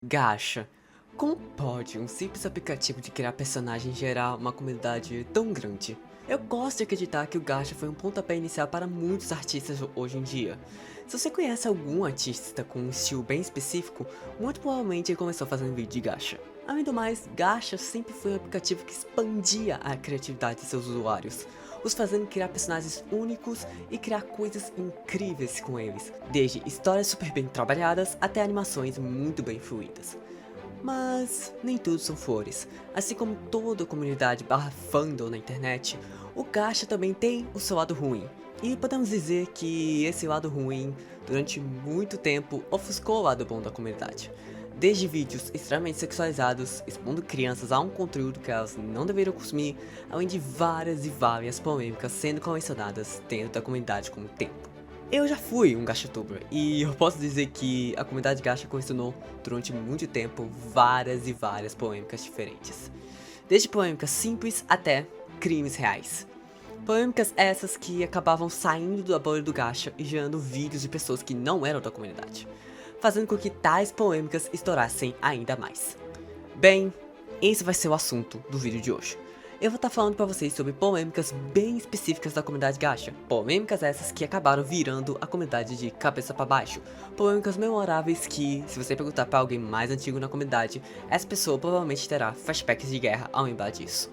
Gacha. Como pode um simples aplicativo de criar personagem gerar uma comunidade tão grande? Eu gosto de acreditar que o Gacha foi um pontapé inicial para muitos artistas hoje em dia. Se você conhece algum artista com um estilo bem específico, muito provavelmente ele começou fazendo vídeo de Gacha. Além do mais, Gacha sempre foi um aplicativo que expandia a criatividade de seus usuários, os fazendo criar personagens únicos e criar coisas incríveis com eles, desde histórias super bem trabalhadas até animações muito bem fluídas. Mas nem tudo são flores. Assim como toda comunidade barra fandom na internet, o Gacha também tem o seu lado ruim. E podemos dizer que esse lado ruim, durante muito tempo, ofuscou o lado bom da comunidade. Desde vídeos extremamente sexualizados, expondo crianças a um conteúdo que elas não deveriam consumir, além de várias e várias polêmicas sendo colecionadas dentro da comunidade com o tempo. Eu já fui um gachatuber e eu posso dizer que a comunidade gacha colecionou durante muito tempo várias e várias polêmicas diferentes. Desde polêmicas simples até crimes reais. Polêmicas essas que acabavam saindo da bolha do gacha e gerando vídeos de pessoas que não eram da comunidade, fazendo com que tais polêmicas estourassem ainda mais. Bem, esse vai ser o assunto do vídeo de hoje. Eu vou estar falando pra vocês sobre polêmicas bem específicas da comunidade gacha. Polêmicas essas que acabaram virando a comunidade de cabeça pra baixo. Polêmicas memoráveis que, se você perguntar pra alguém mais antigo na comunidade, essa pessoa provavelmente terá flashbacks de guerra ao lembrar disso.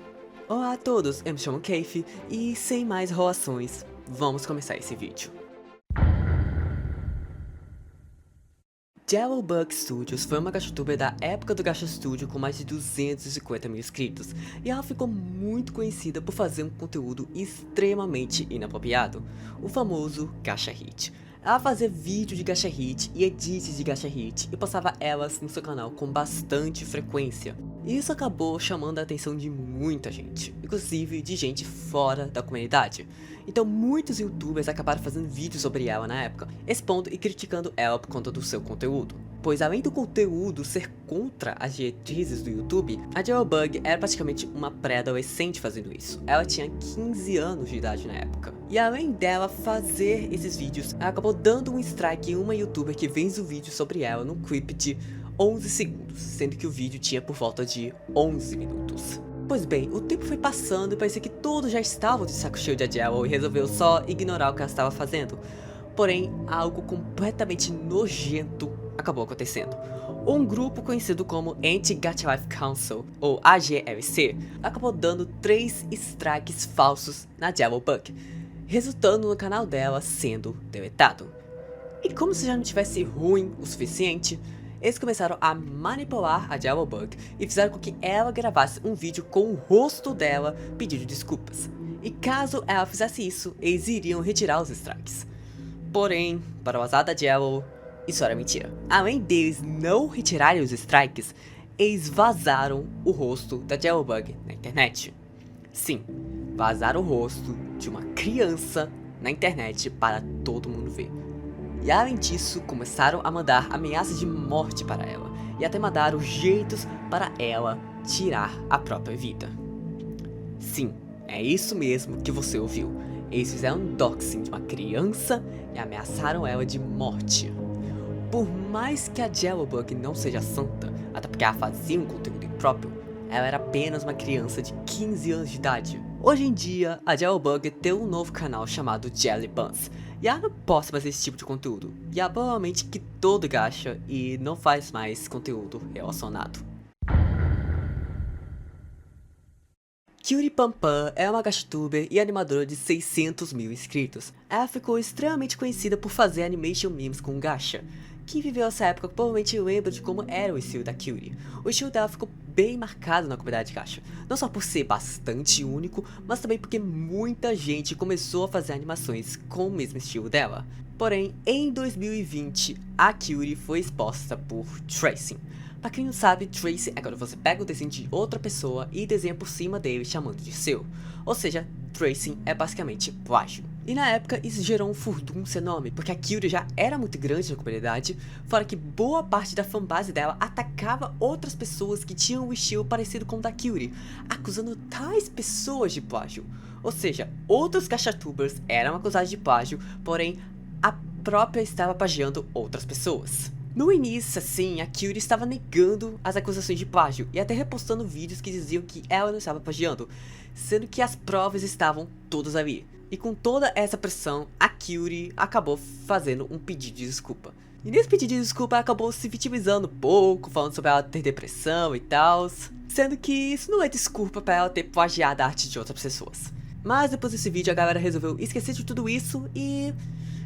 Olá a todos, eu me chamo Keith e sem mais enrolações, vamos começar esse vídeo. Yellowbug Studios foi uma gachatuber da época do Gacha Studio com mais de 250 mil inscritos, e ela ficou muito conhecida por fazer um conteúdo extremamente inapropriado, o famoso Gacha Hit. Ela fazia vídeo de Gacha Hit e edits de Gacha Hit e postava elas no seu canal com bastante frequência. E isso acabou chamando a atenção de muita gente, inclusive de gente fora da comunidade. Então muitos youtubers acabaram fazendo vídeos sobre ela na época, expondo e criticando ela por conta do seu conteúdo. Pois além do conteúdo ser contra as diretrizes do YouTube, a Yellowbug era praticamente uma pré-adolescente fazendo isso. Ela tinha 15 anos de idade na época. E além dela fazer esses vídeos, ela acabou dando um strike em uma youtuber que fez o vídeo sobre ela num clipe de 11 segundos, sendo que o vídeo tinha por volta de 11 minutos. Pois bem, o tempo foi passando e parecia que todos já estavam de saco cheio de Adele e resolveu só ignorar o que ela estava fazendo. Porém, algo completamente nojento acabou acontecendo. Um grupo conhecido como Anti-Gacha Life Council, ou AGLC, acabou dando 3 strikes falsos na Yellowbug, resultando no canal dela sendo deletado. E como se já não tivesse ruim o suficiente, eles começaram a manipular a Yellowbug e fizeram com que ela gravasse um vídeo com o rosto dela pedindo desculpas. E caso ela fizesse isso, eles iriam retirar os strikes. Porém, para o azar da Yellow, isso era mentira. Além deles não retirarem os strikes, eles vazaram o rosto da Yellowbug na internet. Sim, vazaram o rosto de uma criança na internet para todo mundo ver. E além disso, começaram a mandar ameaças de morte para ela, e até mandaram jeitos para ela tirar a própria vida. Sim, é isso mesmo que você ouviu. Eles fizeram um doxing de uma criança e ameaçaram ela de morte. Por mais que a Yellowbug não seja santa, até porque ela fazia um conteúdo impróprio, ela era apenas uma criança de 15 anos de idade. Hoje em dia, a Yellowbug tem um novo canal chamado Jelly Buns, e ela não posta mais esse tipo de conteúdo, e ela provavelmente que todo gacha e não faz mais conteúdo relacionado. Cutie Pam Pam é uma gachatuber e animadora de 600 mil inscritos. Ela ficou extremamente conhecida por fazer animation memes com gacha. Quem viveu essa época provavelmente lembra de como era o estilo da Cutie. O estilo dela ficou bem marcado na comunidade gacha, não só por ser bastante único, mas também porque muita gente começou a fazer animações com o mesmo estilo dela. Porém, em 2020, a Cutie foi exposta por tracing. Pra quem não sabe, tracing é quando você pega o desenho de outra pessoa e desenha por cima dele chamando de seu. Ou seja, tracing é basicamente plágio. E na época isso gerou um furdúncio enorme, porque a Cutie já era muito grande na comunidade, fora que boa parte da fanbase dela atacava outras pessoas que tinham um estilo parecido com o da Cutie, acusando tais pessoas de plágio. Ou seja, outros gachatubers eram acusados de plágio, porém a própria estava plagiando outras pessoas. No início, assim, a Kyuri estava negando as acusações de plágio e até repostando vídeos que diziam que ela não estava plagiando, sendo que as provas estavam todas ali. E com toda essa pressão, a Kyuri acabou fazendo um pedido de desculpa. E nesse pedido de desculpa, ela acabou se vitimizando um pouco, falando sobre ela ter depressão e tal, sendo que isso não é desculpa para ela ter plagiado a arte de outras pessoas. Mas depois desse vídeo, a galera resolveu esquecer de tudo isso e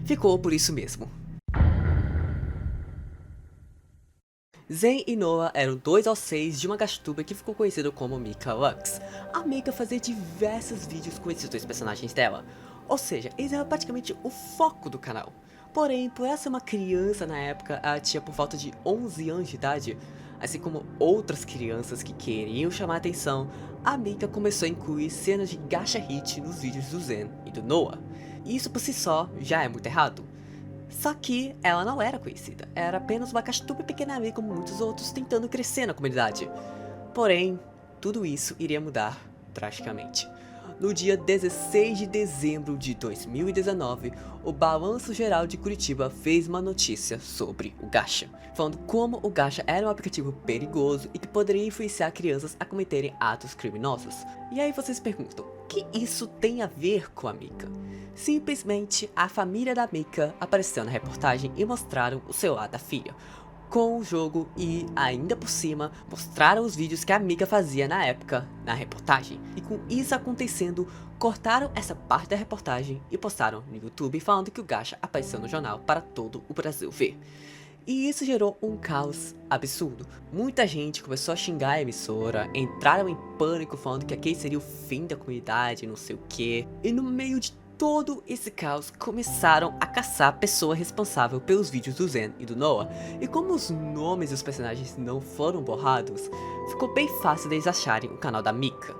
ficou por isso mesmo. Zen e Noah eram dois OCs de uma gastuba que ficou conhecida como Mika Lux. A Mika fazia diversos vídeos com esses dois personagens dela, ou seja, eles eram praticamente o foco do canal. Porém, por ela ser uma criança na época, ela tinha por volta de 11 anos de idade, assim como outras crianças que queriam chamar a atenção, a Mika começou a incluir cenas de gacha hit nos vídeos do Zen e do Noah. E isso por si só já é muito errado. Só que ela não era conhecida, era apenas uma castuba pequena ali como muitos outros tentando crescer na comunidade. Porém, tudo isso iria mudar drasticamente. No dia 16 de dezembro de 2019, o Balanço Geral de Curitiba fez uma notícia sobre o gacha, falando como o gacha era um aplicativo perigoso e que poderia influenciar crianças a cometerem atos criminosos. E aí vocês perguntam, o que isso tem a ver com a Mika? Simplesmente, a família da Mika apareceu na reportagem e mostraram o celular da filha com o jogo e, ainda por cima, mostraram os vídeos que a Mika fazia na época na reportagem. E com isso acontecendo, cortaram essa parte da reportagem e postaram no YouTube falando que o gacha apareceu no jornal para todo o Brasil ver. E isso gerou um caos absurdo. Muita gente começou a xingar a emissora, entraram em pânico falando que aquele seria o fim da comunidade, não sei o que. E no meio de todo esse caos, começaram a caçar a pessoa responsável pelos vídeos do Zen e do Noah. E como os nomes dos personagens não foram borrados, ficou bem fácil deles acharem o canal da Mika.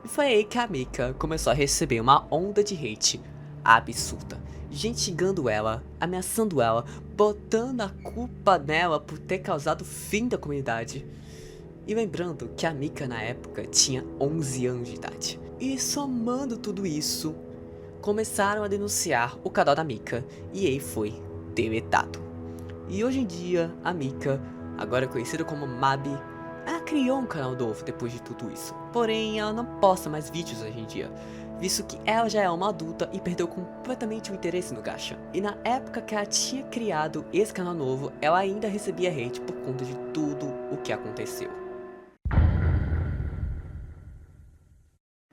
E foi aí que a Mika começou a receber uma onda de hate absurda. Gente xingando ela, ameaçando ela, botando a culpa nela por ter causado o fim da comunidade. E lembrando que a Mika na época tinha 11 anos de idade. E somando tudo isso, começaram a denunciar o canal da Mika e ele foi deletado. E hoje em dia, a Mika, agora conhecida como Mabi, ela criou um canal novo depois de tudo isso. Porém, ela não posta mais vídeos hoje em dia, visto que ela já é uma adulta e perdeu completamente o interesse no gacha. E na época que ela tinha criado esse canal novo, ela ainda recebia hate por conta de tudo o que aconteceu.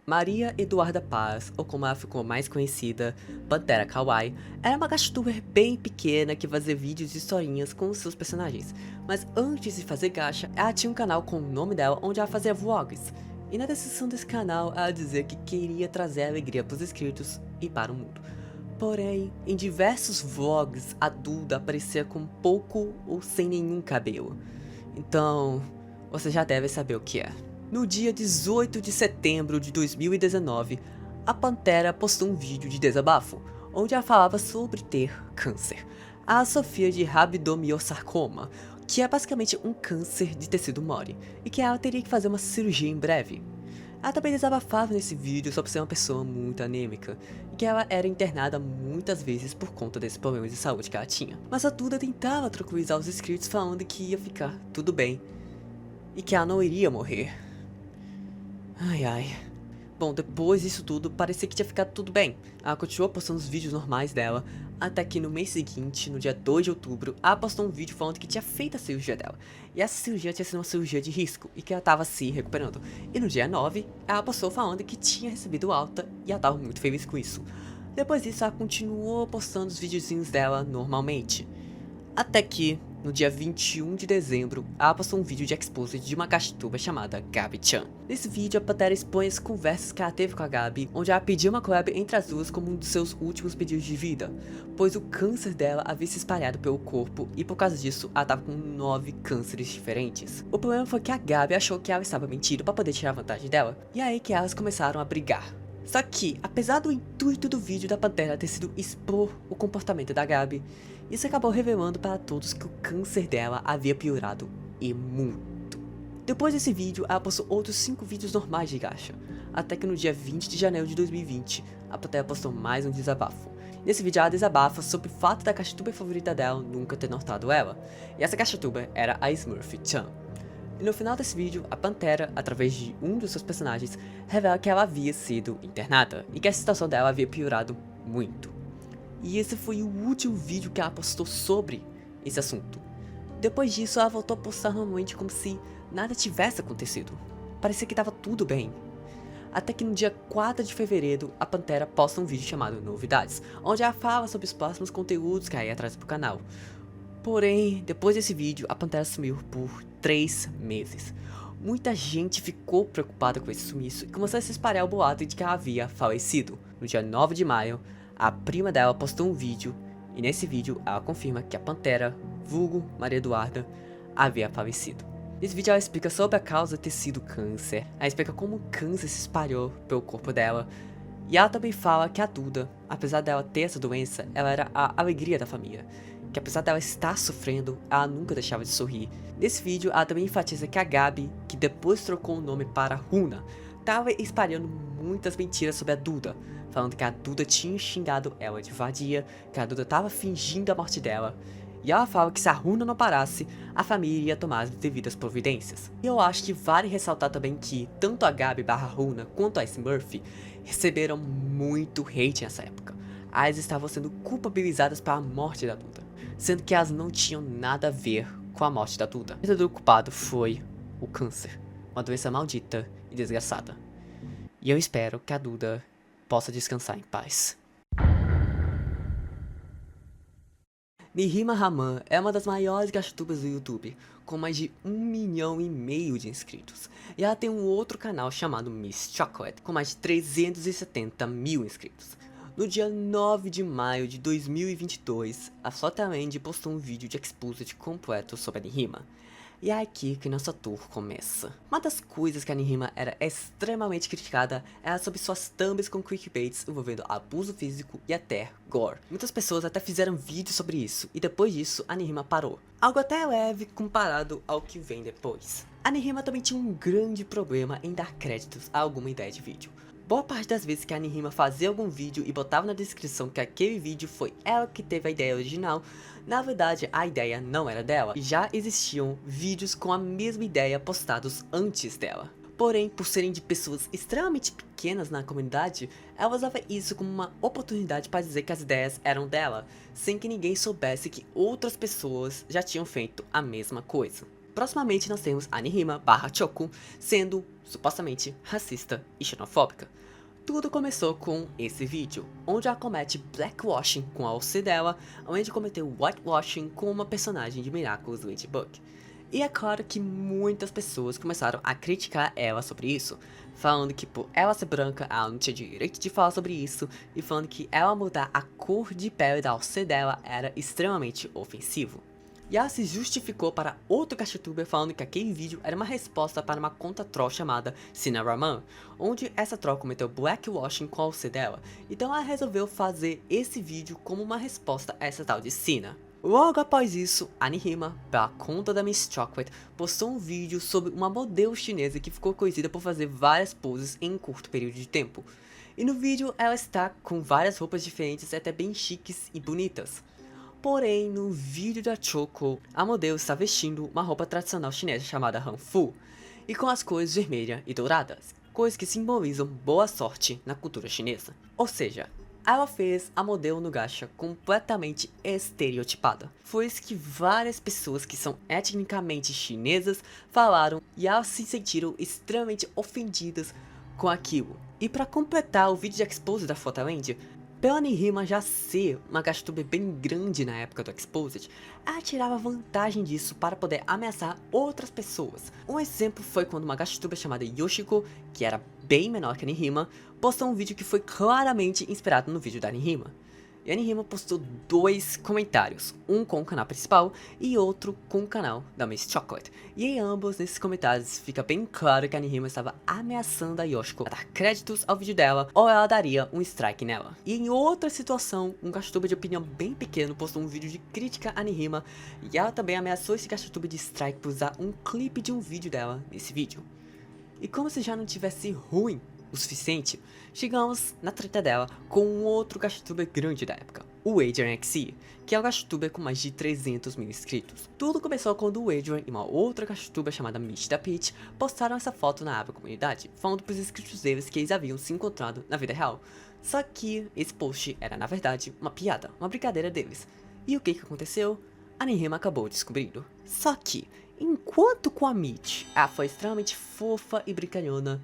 Maria Eduarda Paz, ou como ela ficou mais conhecida, Pantera Kawaii, era uma gastuber bem pequena que fazia vídeos de historinhas com os seus personagens. Mas antes de fazer gacha, ela tinha um canal com o nome dela onde ela fazia vlogs. E na descrição desse canal ela dizia que queria trazer alegria para os inscritos e para o mundo. Porém, em diversos vlogs a Duda aparecia com pouco ou sem nenhum cabelo. Então, você já deve saber o que é. No dia 18 de setembro de 2019, a Pantera postou um vídeo de desabafo, onde ela falava sobre ter câncer. Ela sofria de rabdomiossarcoma, que é basicamente um câncer de tecido mole, e que ela teria que fazer uma cirurgia em breve. Ela também desabafava nesse vídeo sobre ser uma pessoa muito anêmica, e que ela era internada muitas vezes por conta desses problemas de saúde que ela tinha. Mas a Duda tentava tranquilizar os inscritos falando que ia ficar tudo bem, e que ela não iria morrer. Ai ai. Bom, depois disso tudo, parecia que tinha ficado tudo bem. Ela continuou postando os vídeos normais dela, até que no mês seguinte, no dia 2 de outubro, ela postou um vídeo falando que tinha feito a cirurgia dela. E essa cirurgia tinha sido uma cirurgia de risco, e que ela estava se recuperando. E no dia 9, ela postou falando que tinha recebido alta, e ela estava muito feliz com isso. Depois disso, ela continuou postando os videozinhos dela normalmente. Até que, no dia 21 de dezembro, ela postou um vídeo de exposed de uma gastuba chamada Gabi-chan. Nesse vídeo, a Pantera expõe as conversas que ela teve com a Gabi, onde ela pediu uma collab entre as duas como um dos seus últimos pedidos de vida, pois o câncer dela havia se espalhado pelo corpo e por causa disso, ela estava com 9 cânceres diferentes. O problema foi que a Gabi achou que ela estava mentindo para poder tirar vantagem dela, e é aí que elas começaram a brigar. Só que, apesar do intuito do vídeo da Pantera ter sido expor o comportamento da Gabi, isso acabou revelando para todos que o câncer dela havia piorado e muito. Depois desse vídeo, ela postou outros 5 vídeos normais de gacha, até que no dia 20 de janeiro de 2020, a Pantera postou mais um desabafo, Nesse vídeo ela desabafa sobre o fato da caxatuber favorita dela nunca ter notado ela, e essa caxatuber era a Smurfy-chan. E no final desse vídeo, a Pantera, através de um dos seus personagens, revela que ela havia sido internada e que a situação dela havia piorado muito. E esse foi o último vídeo que ela postou sobre esse assunto. Depois disso, ela voltou a postar normalmente como se nada tivesse acontecido. Parecia que estava tudo bem. Até que no dia 4 de fevereiro, a Pantera posta um vídeo chamado Novidades, onde ela fala sobre os próximos conteúdos que ela ia trazer pro canal. Porém, depois desse vídeo, a Pantera sumiu por 3 meses. Muita gente ficou preocupada com esse sumiço e começou a se espalhar o boato de que ela havia falecido. No dia 9 de maio, a prima dela postou um vídeo, e nesse vídeo ela confirma que a Pantera, vulgo Maria Eduarda, havia falecido. Nesse vídeo ela explica sobre a causa ter sido câncer, ela explica como o câncer se espalhou pelo corpo dela, e ela também fala que a Duda, apesar dela ter essa doença, ela era a alegria da família, que apesar dela estar sofrendo, ela nunca deixava de sorrir. Nesse vídeo ela também enfatiza que a Gabi, que depois trocou o nome para Runa, estava espalhando muitas mentiras sobre a Duda, falando que a Duda tinha xingado ela de vadia, que a Duda estava fingindo a morte dela. E ela fala que se a Runa não parasse, a família ia tomar as devidas providências. E eu acho que vale ressaltar também que tanto a Gabi barra Runa quanto a Smurfy receberam muito hate nessa época. Elas estavam sendo culpabilizadas pela morte da Duda, sendo que elas não tinham nada a ver com a morte da Duda. O verdadeiro culpado foi o câncer, uma doença maldita e desgraçada. E eu espero que a Duda possa descansar em paz. Nihima Raman é uma das maiores caxatubers do YouTube, com mais de 1,5 milhão de inscritos. E ela tem um outro canal chamado Miss Chocolate, com mais de 370 mil inscritos. No dia 9 de maio de 2022, a Sotaland postou um vídeo de exposed completo sobre a Nihima. E é aqui que nossa tour começa. Uma das coisas que a Nihima era extremamente criticada era sobre suas thumbs com clickbaits envolvendo abuso físico e até gore. Muitas pessoas até fizeram vídeos sobre isso, e depois disso a Nihima parou. Algo até leve comparado ao que vem depois. A Nihima também tinha um grande problema em dar créditos a alguma ideia de vídeo. Boa parte das vezes que a Nihima fazia algum vídeo e botava na descrição que aquele vídeo foi ela que teve a ideia original, na verdade a ideia não era dela, e já existiam vídeos com a mesma ideia postados antes dela. Porém, por serem de pessoas extremamente pequenas na comunidade, ela usava isso como uma oportunidade para dizer que as ideias eram dela, sem que ninguém soubesse que outras pessoas já tinham feito a mesma coisa. Proximamente nós temos a Nihima barra Choco sendo supostamente racista e xenofóbica. Tudo começou com esse vídeo, onde ela comete blackwashing com a OC dela, além de cometer whitewashing com uma personagem de Miraculous Ladybug. E é claro que muitas pessoas começaram a criticar ela sobre isso, falando que por ela ser branca, ela não tinha direito de falar sobre isso, e falando que ela mudar a cor de pele da OC dela era extremamente ofensivo. E ela se justificou para outro caxatuber falando que aquele vídeo era uma resposta para uma conta troll chamada Cineraman, onde essa troll cometeu blackwashing com a OC dela, então ela resolveu fazer esse vídeo como uma resposta a essa tal de Cina. Logo após isso, a Nihima, pela conta da Miss Chocolate, postou um vídeo sobre uma modelo chinesa que ficou conhecida por fazer várias poses em um curto período de tempo. E no vídeo ela está com várias roupas diferentes e até bem chiques e bonitas. Porém, no vídeo da Choco, a modelo está vestindo uma roupa tradicional chinesa chamada Hanfu, e com as cores vermelha e douradas, cores que simbolizam boa sorte na cultura chinesa. Ou seja, ela fez a modelo no gacha completamente estereotipada. Foi isso que várias pessoas que são etnicamente chinesas falaram, e elas se sentiram extremamente ofendidas com aquilo. E para completar o vídeo de expose da Photoland, pela Nihima já ser uma caxatuber bem grande na época do Exposed, ela tirava vantagem disso para poder ameaçar outras pessoas. Um exemplo foi quando uma caxatuber chamada Yoshiko, que era bem menor que a Nihima, postou um vídeo que foi claramente inspirado no vídeo da Nihima. E a Nihima postou 2 comentários, um com o canal principal e outro com o canal da Miss Chocolate. E em ambos nesses comentários fica bem claro que a Nihima estava ameaçando a Yoshiko a dar créditos ao vídeo dela ou ela daria um strike nela. E em outra situação, um caxatuber de opinião bem pequeno postou um vídeo de crítica a Nihima e ela também ameaçou esse caxatuber de strike por usar um clipe de um vídeo dela nesse vídeo. E como se já não tivesse ruim o suficiente, chegamos na treta dela com um outro gachatuber grande da época, o Adrian XC, que é um gachatuber com mais de 300 mil inscritos. Tudo começou quando o Adrian e uma outra gachatuber chamada Mitch da Peach postaram essa foto na aba comunidade, falando pros inscritos deles que eles haviam se encontrado na vida real. Só que esse post era na verdade uma piada, uma brincadeira deles. E o que aconteceu? A Nihima acabou descobrindo. Só que, enquanto com a Mitch ela foi extremamente fofa e brincalhona,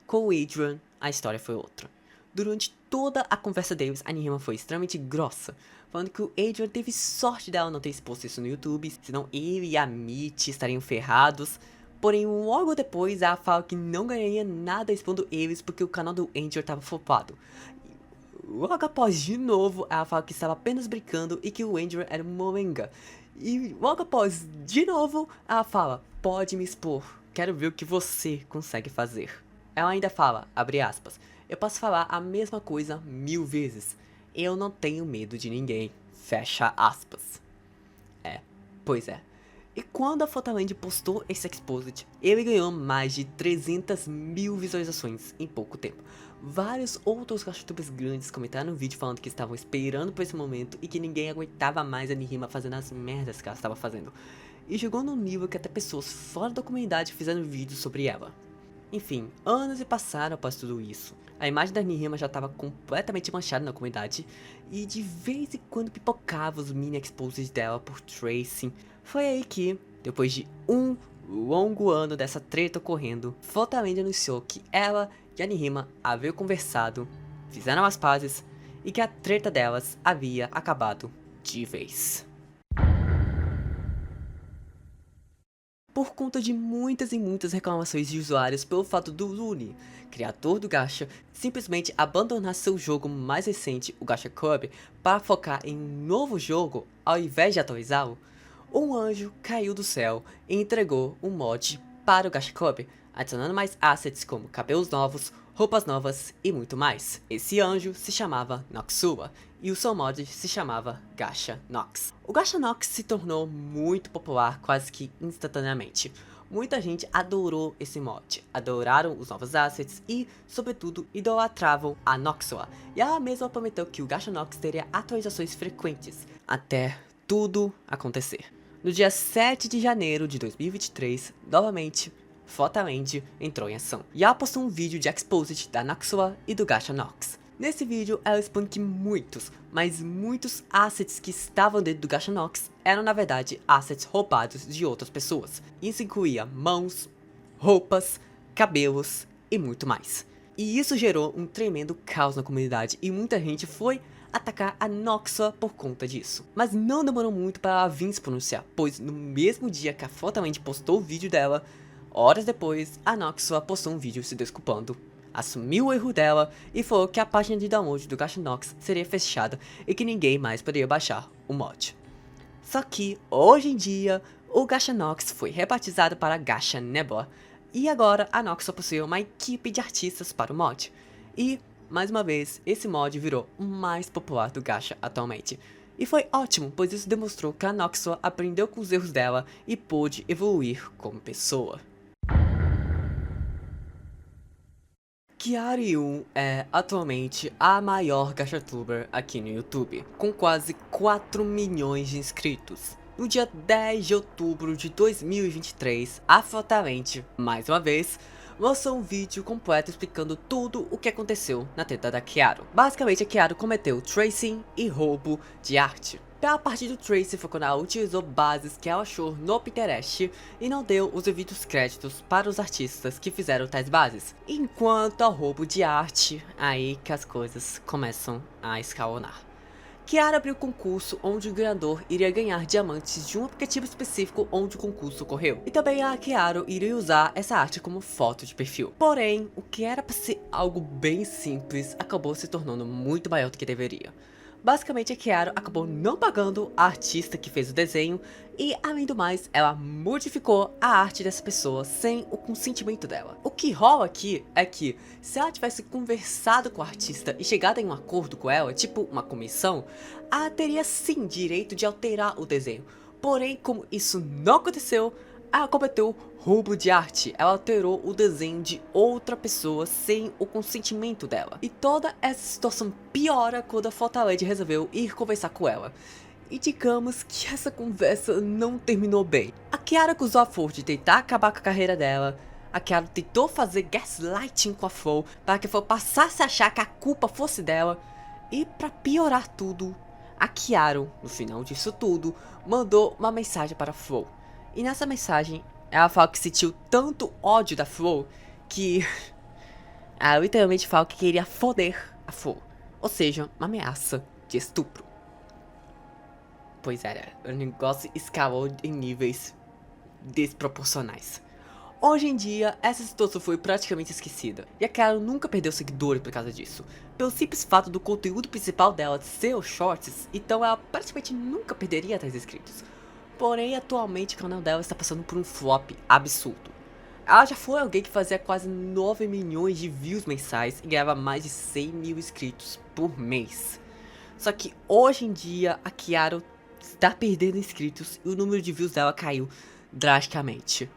com o Adrian a história foi outra. Durante toda a conversa deles, a Nihima foi extremamente grossa, falando que o Adrian teve sorte dela não ter exposto isso no YouTube, senão ele e a Mitch estariam ferrados. Porém, logo depois, ela fala que não ganharia nada expondo eles porque o canal do Adrian estava flopado. Logo após, de novo, ela fala que estava apenas brincando e que o Andrew era um molenga. E logo após, de novo, ela fala, pode me expor, quero ver o que você consegue fazer. Ela ainda fala, abre aspas, eu posso falar a mesma coisa 1000 vezes. Eu não tenho medo de ninguém, fecha aspas. Pois é. E quando a Photoland postou esse exposit, ele ganhou mais de 300 mil visualizações em pouco tempo. Vários outros gachatoubers grandes comentaram no vídeo falando que estavam esperando por esse momento e que ninguém aguentava mais a Nihima fazendo as merdas que ela estava fazendo. E chegou num nível que até pessoas fora da comunidade fizeram vídeos sobre ela. Enfim, anos se passaram após tudo isso. A imagem da Nihima já estava completamente manchada na comunidade e de vez em quando pipocava os mini exposes dela por Tracy. Foi aí que, depois de um longo ano dessa treta ocorrendo, Photoland anunciou que ela e a Nihima haviam conversado, fizeram as pazes e que a treta delas havia acabado de vez. Por conta de muitas e muitas reclamações de usuários pelo fato do Looney, criador do gacha, simplesmente abandonar seu jogo mais recente, o Gacha Club, para focar em um novo jogo ao invés de atualizá-lo, um anjo caiu do céu e entregou um mod para o Gacha Club, adicionando mais assets como cabelos novos, roupas novas e muito mais. Esse anjo se chamava Noxua e o seu mod se chamava Gacha Nox. O Gacha Nox se tornou muito popular quase que instantaneamente. Muita gente adorou esse mod, adoraram os novos assets e, sobretudo, idolatravam a Noxua. E ela mesma prometeu que o Gacha Nox teria atualizações frequentes, até tudo acontecer. No dia 7 de janeiro de 2023, novamente, Photoland entrou em ação. E ela postou um vídeo de exposit da Noxua e do Gacha Nox. Nesse vídeo, ela expõe que muitos, mas muitos assets que estavam dentro do Gacha Nox eram na verdade assets roubados de outras pessoas. Isso incluía mãos, roupas, cabelos e muito mais. E isso gerou um tremendo caos na comunidade e muita gente foi atacar a Noxua por conta disso. Mas não demorou muito para ela vir se pronunciar, pois no mesmo dia que a Photoland postou o vídeo dela, horas depois, a Noxua postou um vídeo se desculpando, assumiu o erro dela e falou que a página de download do Gacha Nox seria fechada e que ninguém mais poderia baixar o mod. Só que, hoje em dia, o Gacha Nox foi rebatizado para Gacha Nebula e agora a Noxua possui uma equipe de artistas para o mod. E, mais uma vez, esse mod virou o mais popular do Gacha atualmente. E foi ótimo, pois isso demonstrou que a Noxua aprendeu com os erros dela e pôde evoluir como pessoa. Kiari1 é atualmente a maior gachatuber aqui no YouTube, com quase 4 milhões de inscritos. No dia 10 de outubro de 2023, a Photoland, mais uma vez, lançou um vídeo completo explicando tudo o que aconteceu na treta da Kiaro. Basicamente, a Kiaro cometeu tracing e roubo de arte. Pela parte do Tracy foi quando ela utilizou bases que ela achou no Pinterest e não deu os devidos créditos para os artistas que fizeram tais bases. Enquanto ao roubo de arte, aí que as coisas começam a escalonar. Kiara abriu um concurso onde o ganhador iria ganhar diamantes de um aplicativo específico onde o concurso ocorreu. E também a Kiara iria usar essa arte como foto de perfil. Porém, o que era para ser algo bem simples acabou se tornando muito maior do que deveria. Basicamente, a Kiara acabou não pagando a artista que fez o desenho e, além do mais, ela modificou a arte dessa pessoa sem o consentimento dela. O que rola aqui é que, se ela tivesse conversado com a artista e chegado em um acordo com ela, tipo uma comissão, ela teria sim direito de alterar o desenho. Porém, como isso não aconteceu, Ela cometeu roubo de arte, ela alterou o desenho de outra pessoa sem o consentimento dela. E toda essa situação piora quando a Fortaleza resolveu ir conversar com ela. E digamos que essa conversa não terminou bem. A Kiara acusou a Flo de tentar acabar com a carreira dela. A Kiara tentou fazer gaslighting com a Flo para que a Flo passasse a achar que a culpa fosse dela. E para piorar tudo, a Kiara, no final disso tudo, mandou uma mensagem para a Flo. E nessa mensagem, ela fala que sentiu tanto ódio da Flo que ela literalmente fala que queria foder a Flo. Ou seja, uma ameaça de estupro. Pois era, o negócio escalou em níveis desproporcionais. Hoje em dia, essa situação foi praticamente esquecida, e a Carol nunca perdeu seguidores por causa disso, pelo simples fato do conteúdo principal dela ser os shorts, então ela praticamente nunca perderia tais inscritos. Porém, atualmente o canal dela está passando por um flop absurdo. Ela já foi alguém que fazia quase 9 milhões de views mensais e ganhava mais de 100 mil inscritos por mês. Só que hoje em dia a Kiara está perdendo inscritos e o número de views dela caiu drasticamente.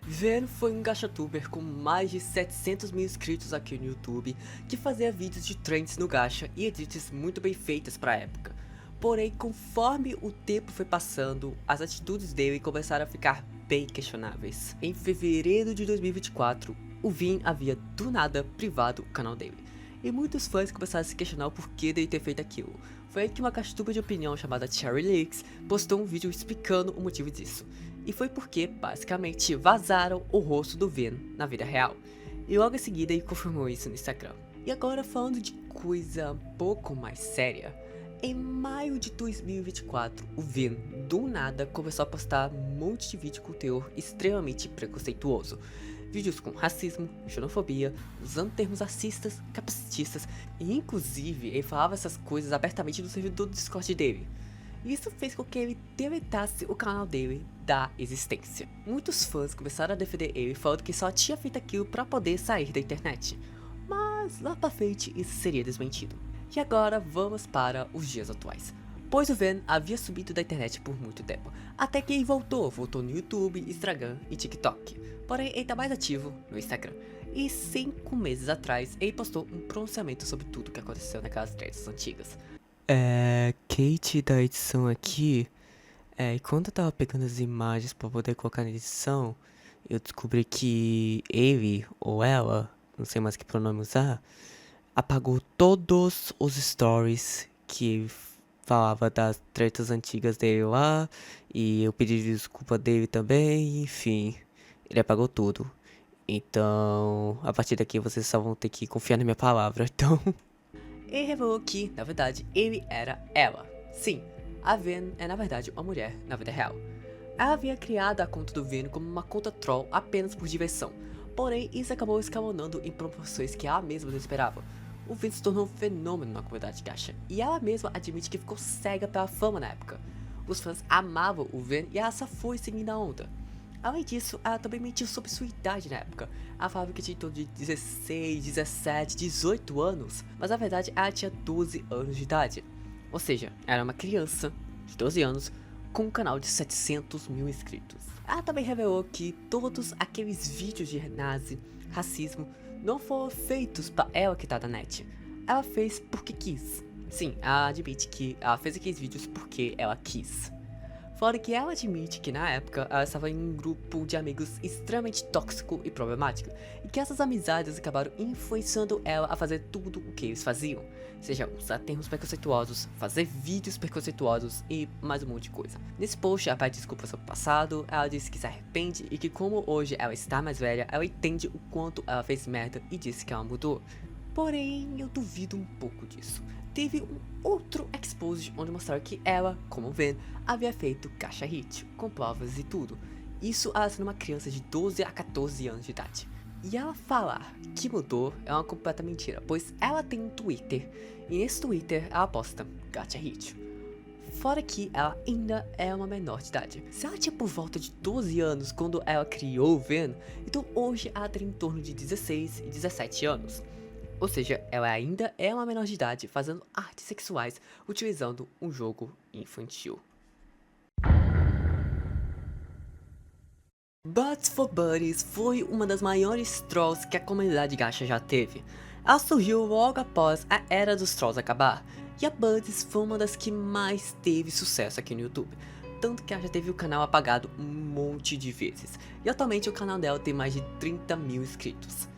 Ven foi um gachatuber com mais de 700 mil inscritos aqui no YouTube, que fazia vídeos de trends no gacha e edits muito bem feitas para a época. Porém, conforme o tempo foi passando, as atitudes dele começaram a ficar bem questionáveis. Em fevereiro de 2024, o Vin havia do nada privado o canal dele, e muitos fãs começaram a se questionar o porquê dele ter feito aquilo. Foi aí que uma gachatuber de opinião chamada Cherry Leaks postou um vídeo explicando o motivo disso. E foi porque, basicamente, vazaram o rosto do Vin na vida real. E logo em seguida ele confirmou isso no Instagram. E agora falando de coisa um pouco mais séria, em maio de 2024, o Vin, do nada, começou a postar um monte de vídeo com teor extremamente preconceituoso. Vídeos com racismo, xenofobia, usando termos racistas, capacitistas, e inclusive ele falava essas coisas abertamente no servidor do Discord dele. Isso fez com que ele deletasse o canal dele da existência. Muitos fãs começaram a defender ele, falando que só tinha feito aquilo para poder sair da internet. Mas lá pra frente isso seria desmentido. E agora vamos para os dias atuais. Pois o Ven havia subido da internet por muito tempo, até que ele voltou no YouTube, Instagram e TikTok. Porém ele tá mais ativo no Instagram. E 5 meses atrás ele postou um pronunciamento sobre tudo que aconteceu naquelas threads antigas. Kate da edição aqui. E quando eu tava pegando as imagens pra poder colocar na edição, eu descobri que ele ou ela, não sei mais que pronome usar, apagou todos os stories que falava das tretas antigas dele lá, e eu pedi desculpa dele também, enfim, ele apagou tudo. Então, a partir daqui vocês só vão ter que confiar na minha palavra, então... Ele revelou que, na verdade, ele era ela. Sim, a Ven é na verdade uma mulher na vida real. Ela havia criado a conta do Ven como uma conta troll apenas por diversão, porém isso acabou escalonando em proporções que ela mesma não esperava. O Ven se tornou um fenômeno na comunidade gacha, e ela mesma admite que ficou cega pela fama na época. Os fãs amavam o Ven e ela só foi seguindo a onda. Além disso, ela também mentiu sobre sua idade na época. Ela falava que tinha em torno de 16, 17, 18 anos, mas na verdade ela tinha 12 anos de idade. Ou seja, era uma criança de 12 anos com um canal de 700 mil inscritos. Ela também revelou que todos aqueles vídeos de nazi, racismo, não foram feitos para ela que tá na net. Ela fez porque quis. Sim, ela admite que ela fez aqueles vídeos porque ela quis. Fora que ela admite que na época ela estava em um grupo de amigos extremamente tóxico e problemático, e que essas amizades acabaram influenciando ela a fazer tudo o que eles faziam, seja usar termos preconceituosos, fazer vídeos preconceituosos e mais um monte de coisa. Nesse post ela pede desculpas sobre o passado, ela disse que se arrepende e que como hoje ela está mais velha, ela entende o quanto ela fez merda e disse que ela mudou. Porém, eu duvido um pouco disso. Teve um outro expose onde mostraram que ela, como Ven, havia feito gacha hit, com provas e tudo. Isso ela sendo uma criança de 12 a 14 anos de idade. E ela falar que mudou é uma completa mentira, pois ela tem um Twitter, e nesse Twitter ela posta gacha hit. Fora que ela ainda é uma menor de idade. Se ela tinha por volta de 12 anos quando ela criou o Ven, então hoje ela tem em torno de 16 e 17 anos. Ou seja, ela ainda é uma menor de idade fazendo artes sexuais utilizando um jogo infantil. Butts for Buddies foi uma das maiores trolls que a comunidade gacha já teve. Ela surgiu logo após a era dos trolls acabar, e a Butts foi uma das que mais teve sucesso aqui no YouTube. Tanto que ela já teve o canal apagado um monte de vezes, e atualmente o canal dela tem mais de 30 mil inscritos.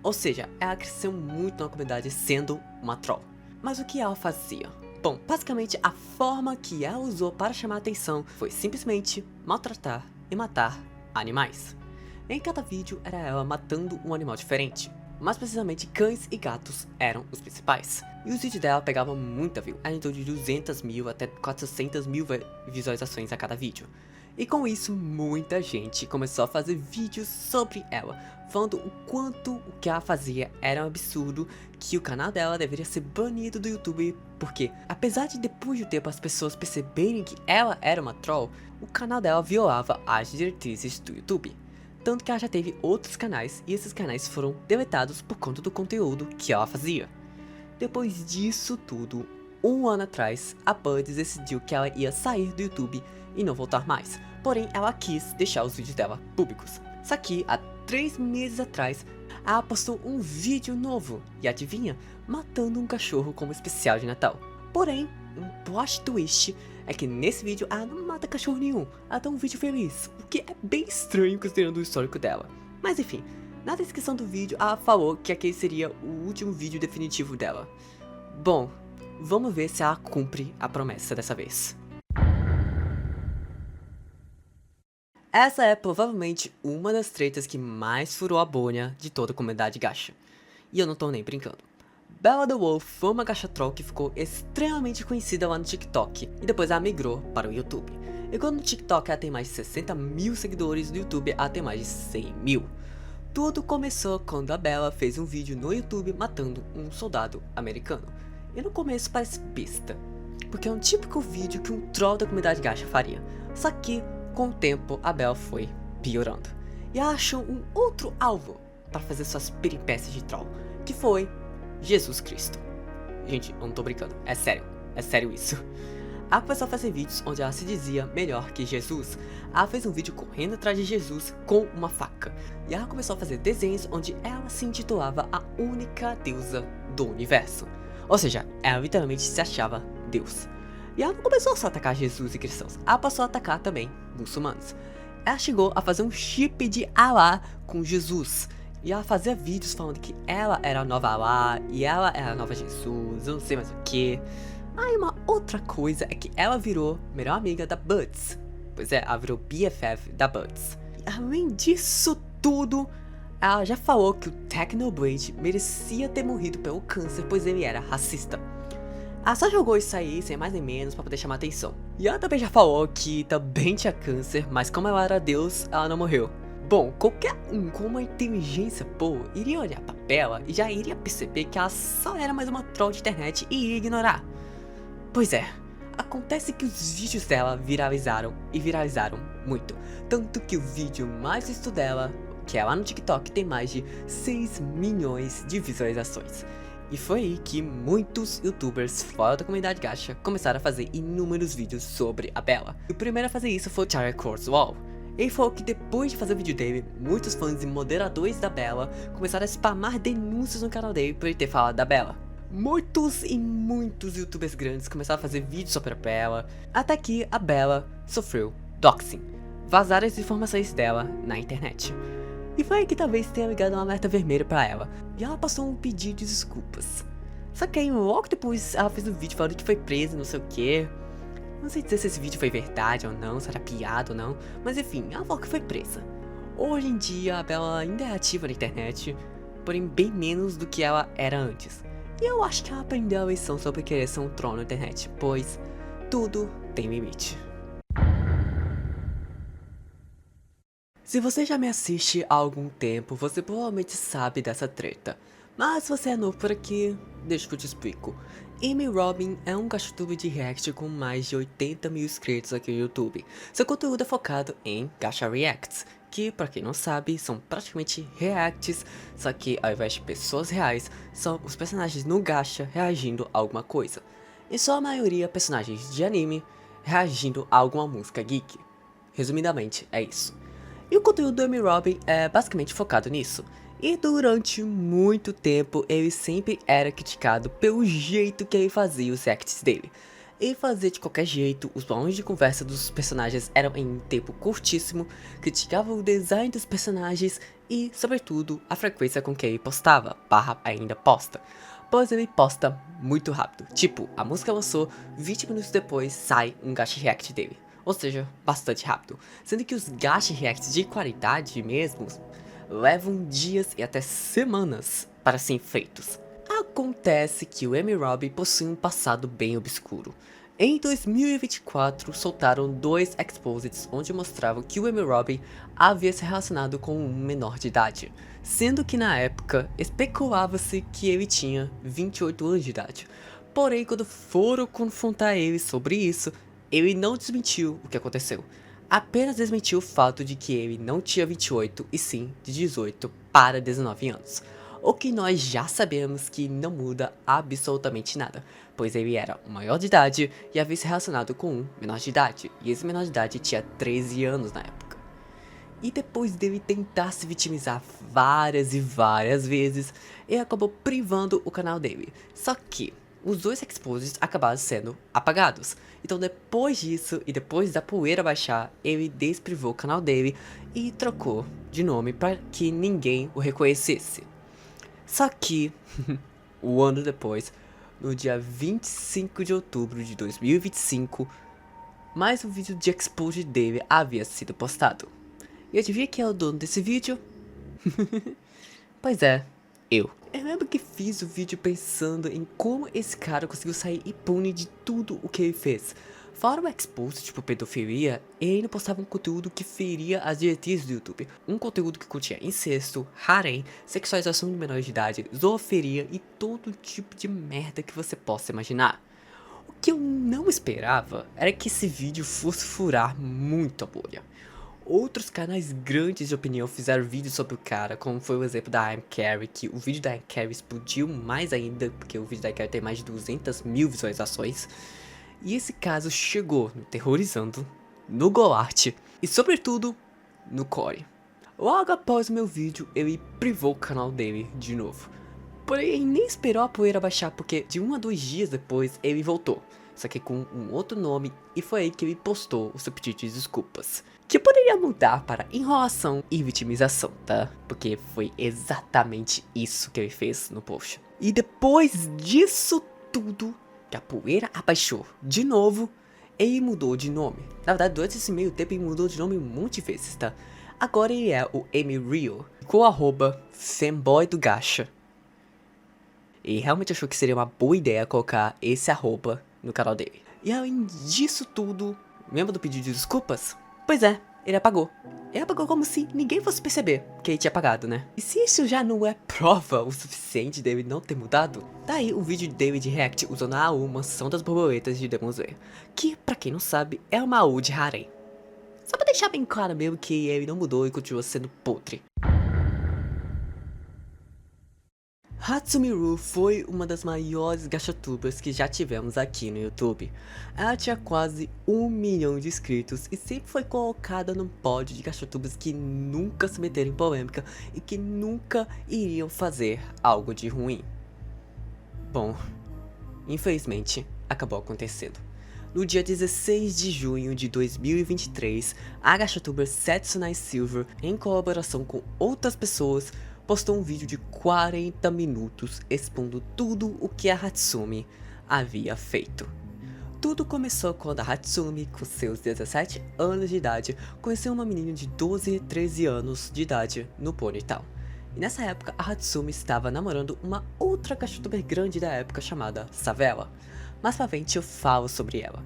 Ou seja, ela cresceu muito na comunidade sendo uma troll. Mas o que ela fazia? Bom, basicamente a forma que ela usou para chamar a atenção foi simplesmente maltratar e matar animais. Em cada vídeo era ela matando um animal diferente, mais precisamente cães e gatos eram os principais. E os vídeos dela pegavam muita view, era em torno de 200 mil até 400 mil visualizações a cada vídeo. E com isso muita gente começou a fazer vídeos sobre ela, falando o quanto o que ela fazia era um absurdo, que o canal dela deveria ser banido do YouTube, porque apesar de depois de um tempo as pessoas perceberem que ela era uma troll, o canal dela violava as diretrizes do YouTube. Tanto que ela já teve outros canais e esses canais foram deletados por conta do conteúdo que ela fazia. Depois disso tudo, um ano atrás, a Butts decidiu que ela ia sair do YouTube e não voltar mais. Porém, ela quis deixar os vídeos dela públicos. Só que, há 3 meses atrás, ela postou um vídeo novo, e adivinha? Matando um cachorro como especial de Natal. Porém, um plot twist é que nesse vídeo ela não mata cachorro nenhum, ela dá um vídeo feliz, o que é bem estranho considerando o histórico dela. Mas enfim, na descrição do vídeo ela falou que aquele seria o último vídeo definitivo dela. Bom, vamos ver se ela cumpre a promessa dessa vez. Essa é provavelmente uma das tretas que mais furou a bolha de toda a comunidade gacha. E eu não tô nem brincando. Bella the Wolf foi uma gacha troll que ficou extremamente conhecida lá no TikTok e depois ela migrou para o YouTube. Enquanto no TikTok ela tem mais de 60 mil seguidores, no YouTube ela tem mais de 100 mil. Tudo começou quando a Bella fez um vídeo no YouTube matando um soldado americano. E no começo parece besta, porque é um típico vídeo que um troll da comunidade gacha faria. Só que com o tempo a Bella foi piorando e ela achou um outro alvo para fazer suas peripécias de troll, que foi Jesus Cristo. Gente, eu não tô brincando, é sério isso. Ela começou a fazer vídeos onde ela se dizia melhor que Jesus. Ela fez um vídeo correndo atrás de Jesus com uma faca. E ela começou a fazer desenhos onde ela se intitulava a única deusa do universo. Ou seja, ela literalmente se achava Deus. E ela não começou só a atacar Jesus e cristãos, ela passou a atacar também muçulmanos. Ela chegou a fazer um chip de Allah com Jesus. E ela fazia vídeos falando que ela era a nova Allah e ela era a nova Jesus, eu não sei mais o que. Aí uma outra coisa é que ela virou melhor amiga da Butts. Pois é, ela virou BFF da Butts. E além disso tudo, ela já falou que o Technoblade merecia ter morrido pelo câncer, pois ele era racista. Ela só jogou isso aí, sem mais nem menos, pra poder chamar atenção. E ela também já falou que também tinha câncer, mas como ela era Deus, ela não morreu. Bom, qualquer um com uma inteligência boa iria olhar pra Bella e já iria perceber que ela só era mais uma troll de internet e iria ignorar. Pois é, acontece que os vídeos dela viralizaram e viralizaram muito. Tanto que o vídeo mais visto dela, que é lá no TikTok, tem mais de 6 milhões de visualizações. E foi aí que muitos youtubers fora da comunidade gacha começaram a fazer inúmeros vídeos sobre a Bella. E o primeiro a fazer isso foi o Charlie Kurzweil. Ele falou que depois de fazer o vídeo dele, muitos fãs e moderadores da Bella começaram a spamar denúncias no canal dele por ele ter falado da Bella. Muitos youtubers grandes começaram a fazer vídeos sobre a Bella, até que a Bella sofreu doxing. Vazaram as informações dela na internet. E foi aí que talvez tenha ligado um alerta vermelho pra ela, e ela passou um pedido de desculpas. Só que aí logo depois ela fez um vídeo falando que foi presa, não sei o que. Não sei dizer se esse vídeo foi verdade ou não, se era piada ou não, mas enfim, ela falou que foi presa. Hoje em dia a Bella ainda é ativa na internet, porém bem menos do que ela era antes. E eu acho que ela aprendeu a lição sobre querer ser um troll na internet, pois tudo tem limite. Se você já me assiste há algum tempo, você provavelmente sabe dessa treta. Mas se você é novo por aqui, deixa que eu te explico. Amy Robin é um gacha-tube de react com mais de 80 mil inscritos aqui no YouTube. Seu conteúdo é focado em gacha reacts, que pra quem não sabe, são praticamente reacts, só que ao invés de pessoas reais, são os personagens no gacha reagindo a alguma coisa. Em sua maioria, personagens de anime reagindo a alguma música geek. Resumidamente, é isso. E o conteúdo do Amy Robin é basicamente focado nisso. E durante muito tempo ele sempre era criticado pelo jeito que ele fazia os reacts dele. Ele fazia de qualquer jeito, os balões de conversa dos personagens eram em um tempo curtíssimo, criticava o design dos personagens e, sobretudo, a frequência com que ele postava, ainda posta. Pois ele posta muito rápido, tipo, a música lançou, 20 minutos depois sai um gacha react dele. Ou seja, bastante rápido, sendo que os gacha reacts de qualidade mesmo levam dias e até semanas para serem feitos. Acontece que o Amy Robin possui um passado bem obscuro. Em 2024, soltaram 2 exposits onde mostravam que o Amy Robin havia se relacionado com um menor de idade, sendo que na época especulava-se que ele tinha 28 anos de idade. Porém, quando foram confrontar ele sobre isso, ele não desmentiu o que aconteceu. Apenas desmentiu o fato de que ele não tinha 28 e sim de 18 para 19 anos. O que nós já sabemos que não muda absolutamente nada, pois ele era um maior de idade e havia se relacionado com um menor de idade, e esse menor de idade tinha 13 anos na época. E depois dele tentar se vitimizar várias e várias vezes, ele acabou privando o canal dele. Só que os 2 exposes acabaram sendo apagados. Então depois disso e depois da poeira baixar, ele desprivou o canal dele e trocou de nome para que ninguém o reconhecesse. Só que, um ano depois, no dia 25 de outubro de 2025, mais um vídeo de expose dele havia sido postado. E adivinha quem é o dono desse vídeo? Pois é, eu lembro que fiz o vídeo pensando em como esse cara conseguiu sair impune de tudo o que ele fez. Fora o expose, tipo pedofilia, ele ainda postava um conteúdo que feria as diretrizes do YouTube. Um conteúdo que continha incesto, harém, sexualização de menores de idade, zoofilia e todo tipo de merda que você possa imaginar. O que eu não esperava era que esse vídeo fosse furar muito a bolha. Outros canais grandes de opinião fizeram vídeos sobre o cara, como foi o exemplo da I'm Carrie, que o vídeo da I'm Carrie explodiu mais ainda, porque o vídeo da I'm Carrie tem mais de 200 mil visualizações. E esse caso chegou no Terrorizando, no Golart e sobretudo no Core. Logo após o meu vídeo, ele privou o canal dele de novo. Porém, ele nem esperou a poeira baixar, porque de 1 a 2 dias depois ele voltou. Só que com um outro nome, e foi aí que ele postou o seu pedido de desculpas. Que eu poderia mudar para enrolação e vitimização, tá? Porque foi exatamente isso que ele fez no post. E depois disso tudo, que a poeira abaixou de novo, ele mudou de nome. Na verdade, durante esse meio tempo ele mudou de nome um monte de vezes, tá? Agora ele é o Amy Real, com o arroba fanboy do gacha. E realmente achou que seria uma boa ideia colocar esse arroba no canal dele. E além disso tudo, lembra do pedido de desculpas? Pois é, ele apagou. Ele apagou como se ninguém fosse perceber que ele tinha apagado, né? E se isso já não é prova o suficiente dele não ter mudado, tá aí o vídeo dele de react usando a AU Mansão das Borboletas de Demon Slayer, que, pra quem não sabe, é uma AU de harém. Só pra deixar bem claro mesmo que ele não mudou e continua sendo podre. Hatsumi Ru foi uma das maiores gachatubers que já tivemos aqui no YouTube. Ela tinha quase 1 milhão de inscritos e sempre foi colocada no pódio de gachatubers que nunca se meteram em polêmica e que nunca iriam fazer algo de ruim. Bom, infelizmente acabou acontecendo. No dia 16 de junho de 2023, a gachatuber Setsunai Silver, em colaboração com outras pessoas, postou um vídeo de 40 minutos expondo tudo o que a Hatsumi havia feito. Tudo começou quando a Hatsumi, com seus 17 anos de idade, conheceu uma menina de 12 e 13 anos de idade no Ponytown. E nessa época, a Hatsumi estava namorando uma outra gachatuber grande da época chamada Savella. Mais pra frente eu falo sobre ela.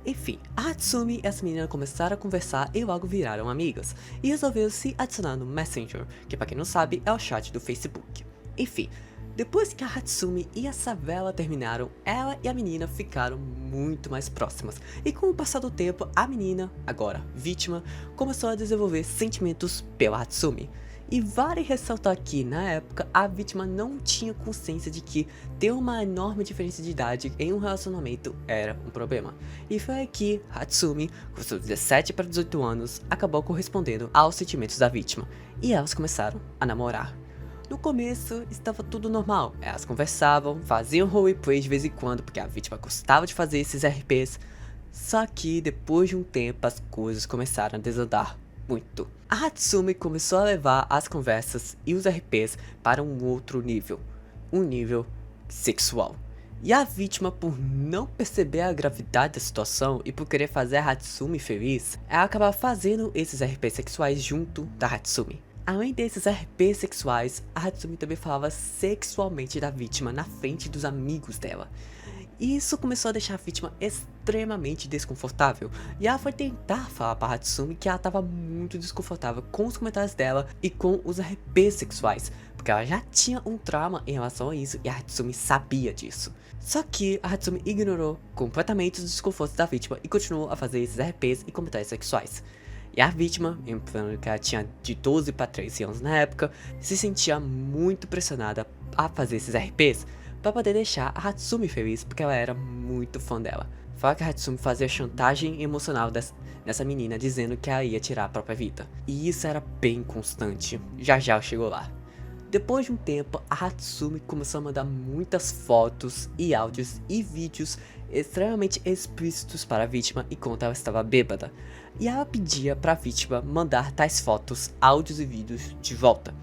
Enfim, a Hatsumi e essa menina começaram a conversar e logo viraram amigas, e resolveram se adicionar no Messenger, que pra quem não sabe é o chat do Facebook. Enfim, depois que a Hatsumi e a Savella terminaram, ela e a menina ficaram muito mais próximas, e com o passar do tempo, a menina, agora vítima, começou a desenvolver sentimentos pela Hatsumi. E vale ressaltar que, na época, a vítima não tinha consciência de que ter uma enorme diferença de idade em um relacionamento era um problema. E foi aí que Hatsumi, com seus 17 para 18 anos, acabou correspondendo aos sentimentos da vítima, e elas começaram a namorar. No começo, estava tudo normal, elas conversavam, faziam roleplay de vez em quando, porque a vítima gostava de fazer esses RPs, só que depois de um tempo as coisas começaram a desandar muito. A Hatsumi começou a levar as conversas e os RPs para um outro nível, um nível sexual. E a vítima, por não perceber a gravidade da situação e por querer fazer a Hatsumi feliz, ela acaba fazendo esses RPs sexuais junto da Hatsumi. Além desses RPs sexuais, a Hatsumi também falava sexualmente da vítima na frente dos amigos dela. E isso começou a deixar a vítima extremamente desconfortável, e ela foi tentar falar para Hatsumi que ela estava muito desconfortável com os comentários dela e com os RPs sexuais, porque ela já tinha um trauma em relação a isso e a Hatsumi sabia disso. Só que a Hatsumi ignorou completamente os desconfortos da vítima e continuou a fazer esses RPs e comentários sexuais. E a vítima, lembrando que ela tinha de 12 para 13 anos na época, se sentia muito pressionada a fazer esses RPs, para poder deixar a Hatsumi feliz, porque ela era muito fã dela. Fala que a Hatsumi fazia chantagem emocional dessa menina, dizendo que ela ia tirar a própria vida. E isso era bem constante. Já já chegou lá. Depois de um tempo, a Hatsumi começou a mandar muitas fotos e áudios e vídeos extremamente explícitos para a vítima enquanto ela estava bêbada. E ela pedia para a vítima mandar tais fotos, áudios e vídeos de volta.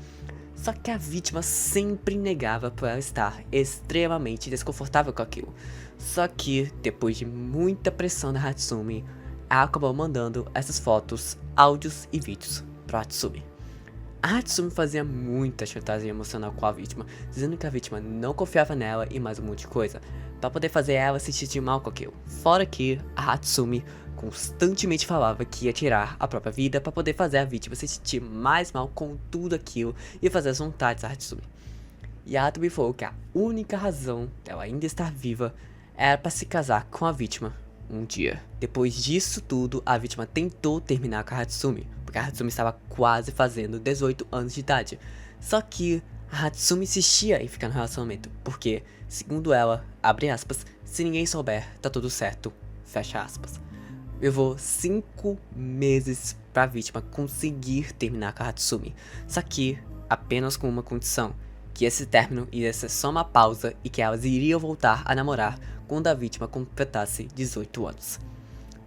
Só que a vítima sempre negava por ela estar extremamente desconfortável com aquilo. Só que, depois de muita pressão da Hatsumi, ela acabou mandando essas fotos, áudios e vídeos para Hatsumi. A Hatsumi fazia muita chantagem emocional com a vítima, dizendo que a vítima não confiava nela e mais um monte de coisa, para poder fazer ela se sentir mal com aquilo. Fora que a Hatsumi constantemente falava que ia tirar a própria vida para poder fazer a vítima se sentir mais mal com tudo aquilo e fazer as vontades da Hatsumi. E a Hatsumi falou que a única razão dela ainda estar viva era para se casar com a vítima um dia. Depois disso tudo, a vítima tentou terminar com a Hatsumi, porque a Hatsumi estava quase fazendo 18 anos de idade. Só que a Hatsumi insistia em ficar no relacionamento, porque, segundo ela, abre aspas, se ninguém souber, tá tudo certo, fecha aspas. Levou 5 meses pra vítima conseguir terminar com a Hatsumi, só que apenas com uma condição, que esse término ia ser só uma pausa e que elas iriam voltar a namorar quando a vítima completasse 18 anos.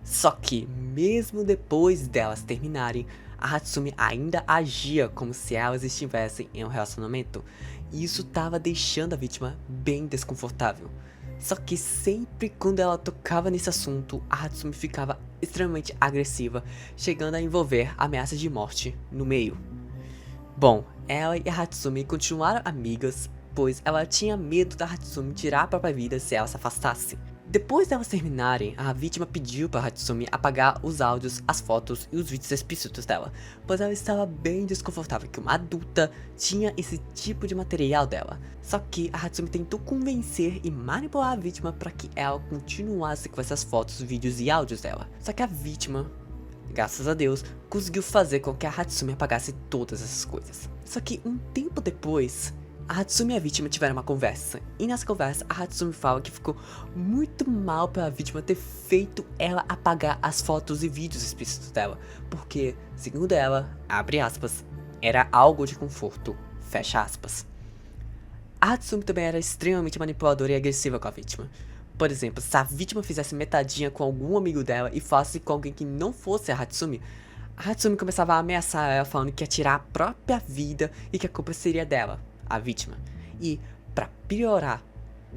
Só que, mesmo depois delas terminarem, a Hatsumi ainda agia como se elas estivessem em um relacionamento, e isso estava deixando a vítima bem desconfortável. Só que sempre quando ela tocava nesse assunto, a Hatsumi ficava extremamente agressiva, chegando a envolver ameaças de morte no meio. Bom, ela e a Hatsumi continuaram amigas, pois ela tinha medo da Hatsumi tirar a própria vida se ela se afastasse. Depois delas terminarem, a vítima pediu para Hatsumi apagar os áudios, as fotos e os vídeos explícitos dela, pois ela estava bem desconfortável que uma adulta tinha esse tipo de material dela. Só que a Hatsumi tentou convencer e manipular a vítima para que ela continuasse com essas fotos, vídeos e áudios dela. Só que a vítima, graças a Deus, conseguiu fazer com que a Hatsumi apagasse todas essas coisas. Só que um tempo depois, a Hatsumi e a vítima tiveram uma conversa, e nessa conversa a Hatsumi fala que ficou muito mal pela vítima ter feito ela apagar as fotos e vídeos explícitos dela, porque, segundo ela, abre aspas, era algo de conforto, fecha aspas. A Hatsumi também era extremamente manipuladora e agressiva com a vítima. Por exemplo, se a vítima fizesse metadinha com algum amigo dela e falasse com alguém que não fosse a Hatsumi começava a ameaçar ela falando que ia tirar a própria vida e que a culpa seria dela, a vítima. E, pra piorar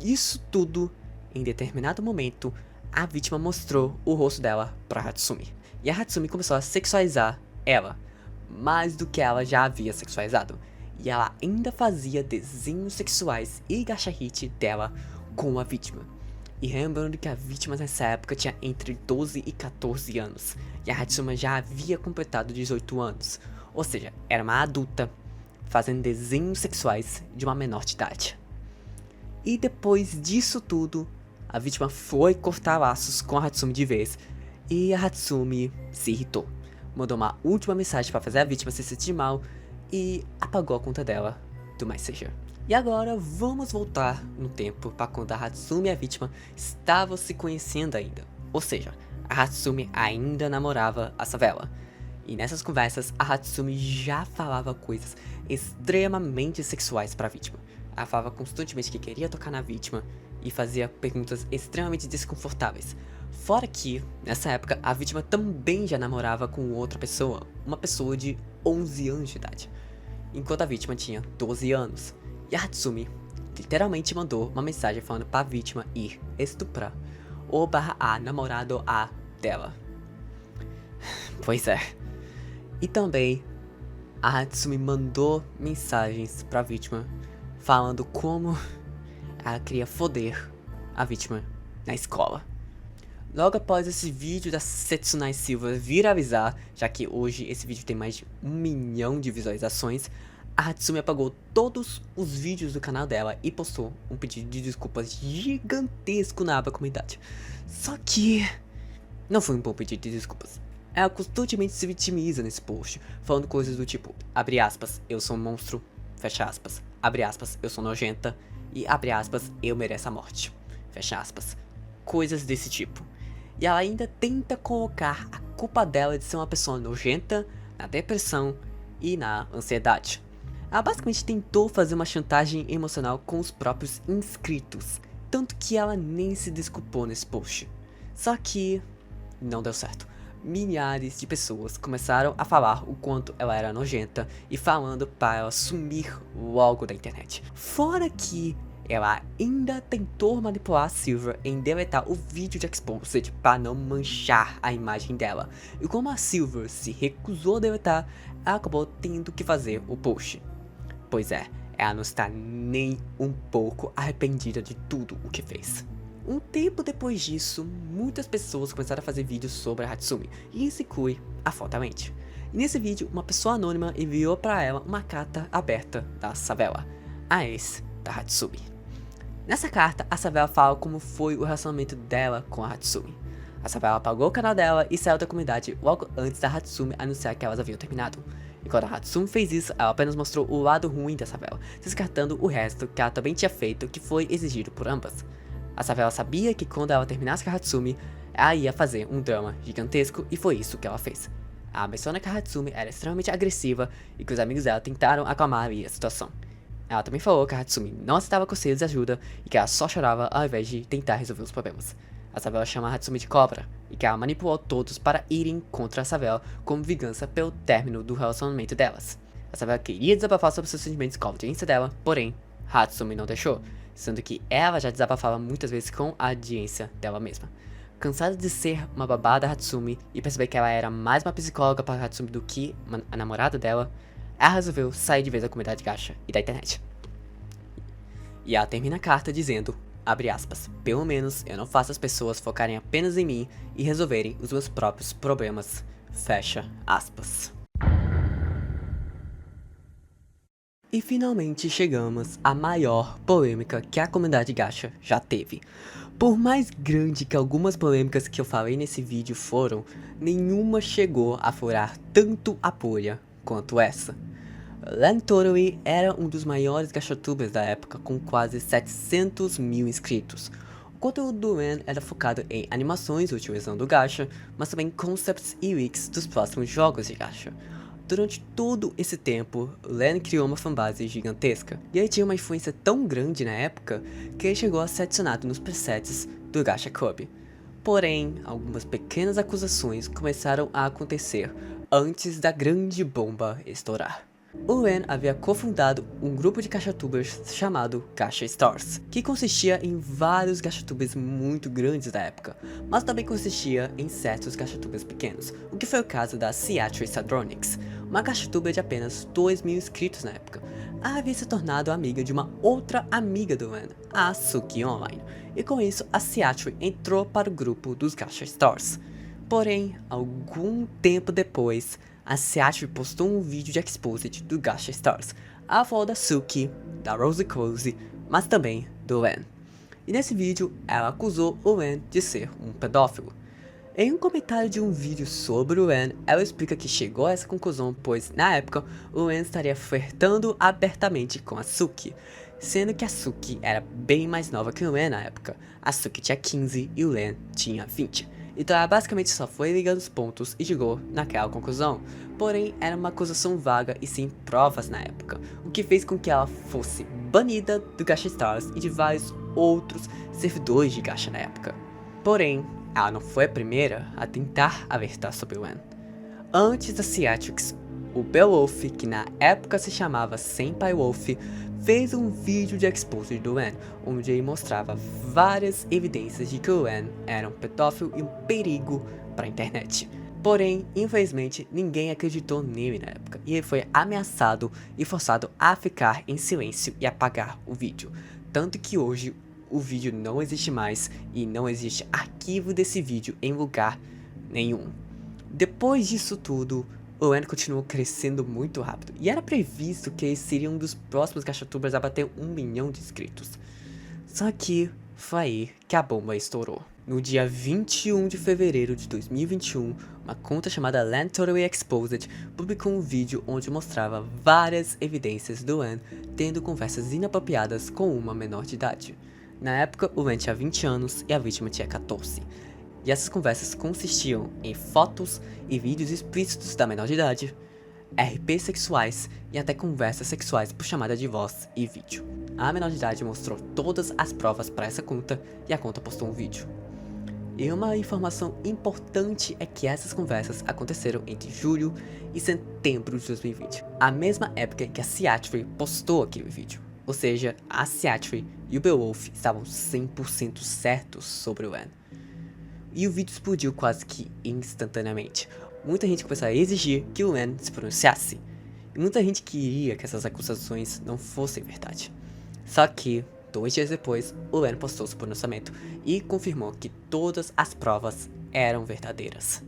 isso tudo, em determinado momento, a vítima mostrou o rosto dela pra Hatsumi. E a Hatsumi começou a sexualizar ela, mais do que ela já havia sexualizado. E ela ainda fazia desenhos sexuais e gacha-hit dela com a vítima. E lembrando que a vítima nessa época tinha entre 12 e 14 anos, e a Hatsumi já havia completado 18 anos, ou seja, era uma adulta fazendo desenhos sexuais de uma menor de idade. E depois disso tudo, a vítima foi cortar laços com a Hatsumi de vez, e a Hatsumi se irritou. Mandou uma última mensagem para fazer a vítima se sentir mal, e apagou a conta dela do Messenger. E agora vamos voltar no tempo para quando a Hatsumi e a vítima estavam se conhecendo ainda. Ou seja, a Hatsumi ainda namorava a Savella. E nessas conversas, a Hatsumi já falava coisas extremamente sexuais para a vítima. Ela falava constantemente que queria tocar na vítima e fazia perguntas extremamente desconfortáveis. Fora que, nessa época, a vítima também já namorava com outra pessoa, uma pessoa de 11 anos de idade, enquanto a vítima tinha 12 anos. E a Hatsumi literalmente mandou uma mensagem falando para a vítima ir estuprar o/a namorado A dela. Pois é. E também a Hatsumi mandou mensagens pra vítima falando como ela queria foder a vítima na escola. Logo após esse vídeo da Setsunai Silva viralizar, já que hoje esse vídeo tem mais de 1 milhão de visualizações, a Hatsumi apagou todos os vídeos do canal dela e postou um pedido de desculpas gigantesco na aba comunidade. Só que não foi um bom pedido de desculpas. Ela constantemente se vitimiza nesse post, falando coisas do tipo, abre aspas, eu sou um monstro, fecha aspas, abre aspas, eu sou nojenta, e abre aspas, eu mereço a morte, fecha aspas. Coisas desse tipo. E ela ainda tenta colocar a culpa dela de ser uma pessoa nojenta na depressão e na ansiedade. Ela basicamente tentou fazer uma chantagem emocional com os próprios inscritos, tanto que ela nem se desculpou nesse post. Só que não deu certo. Milhares de pessoas começaram a falar o quanto ela era nojenta e falando para ela sumir logo da internet. Fora que ela ainda tentou manipular a Silver em deletar o vídeo de Exposed para não manchar a imagem dela. E como a Silver se recusou a deletar, ela acabou tendo que fazer o post. Pois é, ela não está nem um pouco arrependida de tudo o que fez. Um tempo depois disso, muitas pessoas começaram a fazer vídeos sobre a Hatsumi, e isso inclui a Fortemente. E nesse vídeo, uma pessoa anônima enviou para ela uma carta aberta da Savella, a ex da Hatsumi. Nessa carta, a Savella fala como foi o relacionamento dela com a Hatsumi. A Savella apagou o canal dela e saiu da comunidade logo antes da Hatsumi anunciar que elas haviam terminado. E quando a Hatsumi fez isso, ela apenas mostrou o lado ruim da Savella, descartando o resto que ela também tinha feito, que foi exigido por ambas. A Savella sabia que quando ela terminasse com a Hatsumi, ela ia fazer um drama gigantesco e foi isso que ela fez. Ela menciona que a Hatsumi era extremamente agressiva e que os amigos dela tentaram acalmar a situação. Ela também falou que a Hatsumi não aceitava conselhos de ajuda e que ela só chorava ao invés de tentar resolver os problemas. A Savella chama a Hatsumi de cobra e que ela manipulou todos para irem contra a Savella como vingança pelo término do relacionamento delas. A Savella queria desabafar sobre seus sentimentos com a audiência dela, porém, Hatsumi não deixou, sendo que ela já desabafava muitas vezes com a audiência dela mesma. Cansada de ser uma babá da Hatsumi e perceber que ela era mais uma psicóloga para a Hatsumi do que a namorada dela, ela resolveu sair de vez da comunidade gacha e da internet. E ela termina a carta dizendo, abre aspas, pelo menos eu não faço as pessoas focarem apenas em mim e resolverem os meus próprios problemas, fecha aspas. E finalmente chegamos à maior polêmica que a comunidade gacha já teve. Por mais grande que algumas polêmicas que eu falei nesse vídeo foram, nenhuma chegou a furar tanto a bolha quanto essa. Len Totally era um dos maiores gachatubers da época, com quase 700 mil inscritos. O conteúdo do Len era focado em animações utilizando o gacha, mas também concepts e leaks dos próximos jogos de gacha. Durante todo esse tempo, Len criou uma fanbase gigantesca, e ele tinha uma influência tão grande na época que ele chegou a ser adicionado nos presets do Gacha Club. Porém, algumas pequenas acusações começaram a acontecer antes da grande bomba estourar. O Len havia cofundado um grupo de gachatubers chamado Gacha Stars, que consistia em vários gachatubers muito grandes da época, mas também consistia em certos gachatubers pequenos, o que foi o caso da Ciatri Sadronix, uma gachatuber de apenas 2.000 inscritos na época. Ela havia se tornado amiga de uma outra amiga do Len, a Suki Online, e com isso a Ciatri entrou para o grupo dos Gacha Stars. Porém, algum tempo depois, a Ciatri postou um vídeo de Exposed do Gacha Stars, a avó da Suki, da Rose Close, mas também do Len. E nesse vídeo, ela acusou o Len de ser um pedófilo. Em um comentário de um vídeo sobre o Wen, ela explica que chegou a essa conclusão pois, na época, o Wen estaria flertando abertamente com a Suki, sendo que a Suki era bem mais nova que o Wen na época. A Suki tinha 15 e o Wen tinha 20. Então ela basicamente só foi ligando os pontos e chegou naquela conclusão. Porém, era uma acusação vaga e sem provas na época, o que fez com que ela fosse banida do Gacha Stars e de vários outros servidores de Gacha na época. Porém, ela não foi a primeira a tentar alertar sobre o Wen. Antes da Ciatrix, o Beowulf, que na época se chamava Senpai Wolf, fez um vídeo de exposure do Wen, onde ele mostrava várias evidências de que o Wen era um pedófilo e um perigo para a internet. Porém, infelizmente, ninguém acreditou nele na época, e ele foi ameaçado e forçado a ficar em silêncio e apagar o vídeo. Tanto que hoje o vídeo não existe mais e não existe arquivo desse vídeo em lugar nenhum. Depois disso tudo, o Wen continuou crescendo muito rápido, e era previsto que ele seria um dos próximos gachatubers a bater 1 milhão de inscritos. Só que foi aí que a bomba estourou. No dia 21 de fevereiro de 2021, uma conta chamada Land Totally Exposed publicou um vídeo onde mostrava várias evidências do Wen tendo conversas inapropriadas com uma menor de idade. Na época, o Wen tinha 20 anos e a vítima tinha 14. E essas conversas consistiam em fotos e vídeos explícitos da menor de idade, RPs sexuais e até conversas sexuais por chamada de voz e vídeo. A menor de idade mostrou todas as provas para essa conta e a conta postou um vídeo. E uma informação importante é que essas conversas aconteceram entre julho e setembro de 2020, a mesma época que a Ciatri postou aquele vídeo. Ou seja, a Ciatri e o Beowulf estavam 100% certos sobre o Wen. E o vídeo explodiu quase que instantaneamente. Muita gente começou a exigir que o Wen se pronunciasse. E muita gente queria que essas acusações não fossem verdade. Só que, 2 dias depois, o Wen postou seu pronunciamento e confirmou que todas as provas eram verdadeiras.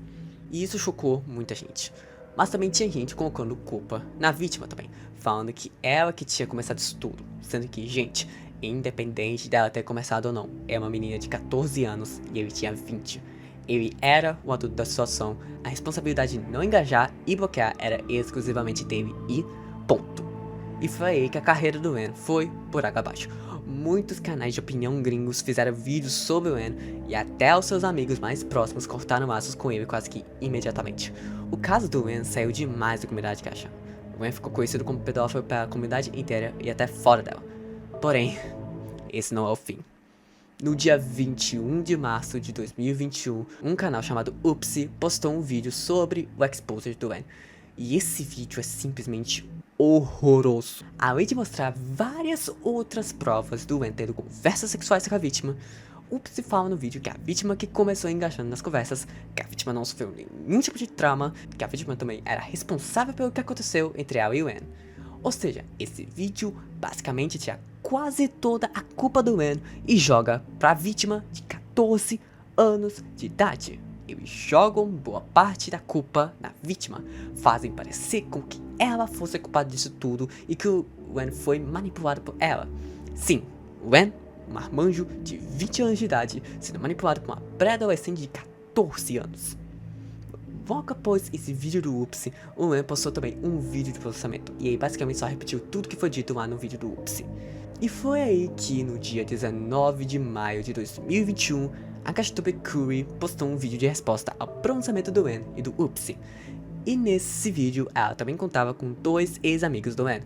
E isso chocou muita gente. Mas também tinha gente colocando culpa na vítima também, falando que ela que tinha começado isso tudo. Sendo que, gente, independente dela ter começado ou não, é uma menina de 14 anos e ele tinha 20. Ele era o adulto da situação, a responsabilidade de não engajar e bloquear era exclusivamente dele e ponto. E foi aí que a carreira do Wen foi por água abaixo. Muitos canais de opinião gringos fizeram vídeos sobre o Wen e até os seus amigos mais próximos cortaram laços com ele quase que imediatamente. O caso do Wen saiu demais da comunidade gacha. O Wen ficou conhecido como pedófilo pela comunidade inteira e até fora dela. Porém, esse não é o fim. No dia 21 de março de 2021, um canal chamado Upsi postou um vídeo sobre o exposure do Wen. E esse vídeo é simplesmente horroroso. Além de mostrar várias outras provas do Wen tendo conversas sexuais com a vítima, Upsi fala no vídeo que a vítima que começou engajando nas conversas, que a vítima não sofreu nenhum tipo de trauma, que a vítima também era responsável pelo que aconteceu entre ela e o Wen. Ou seja, esse vídeo basicamente tira quase toda a culpa do Wen e joga pra vítima de 14 anos de idade. Eles jogam boa parte da culpa na vítima, fazem parecer com que ela fosse culpada disso tudo e que o Wen foi manipulado por ela. Sim, o Wen, um marmanjo de 20 anos de idade, sendo manipulado por uma pré-adolescente de 14 anos. Logo após esse vídeo do Upsi, o Wen postou também um vídeo de processamento, e aí basicamente só repetiu tudo que foi dito lá no vídeo do Upsi. E foi aí que no dia 19 de maio de 2021, a Gachatuber Curry postou um vídeo de resposta ao pronunciamento do Wen e do Upsi. E nesse vídeo, ela também contava com 2 ex-amigos do Wen,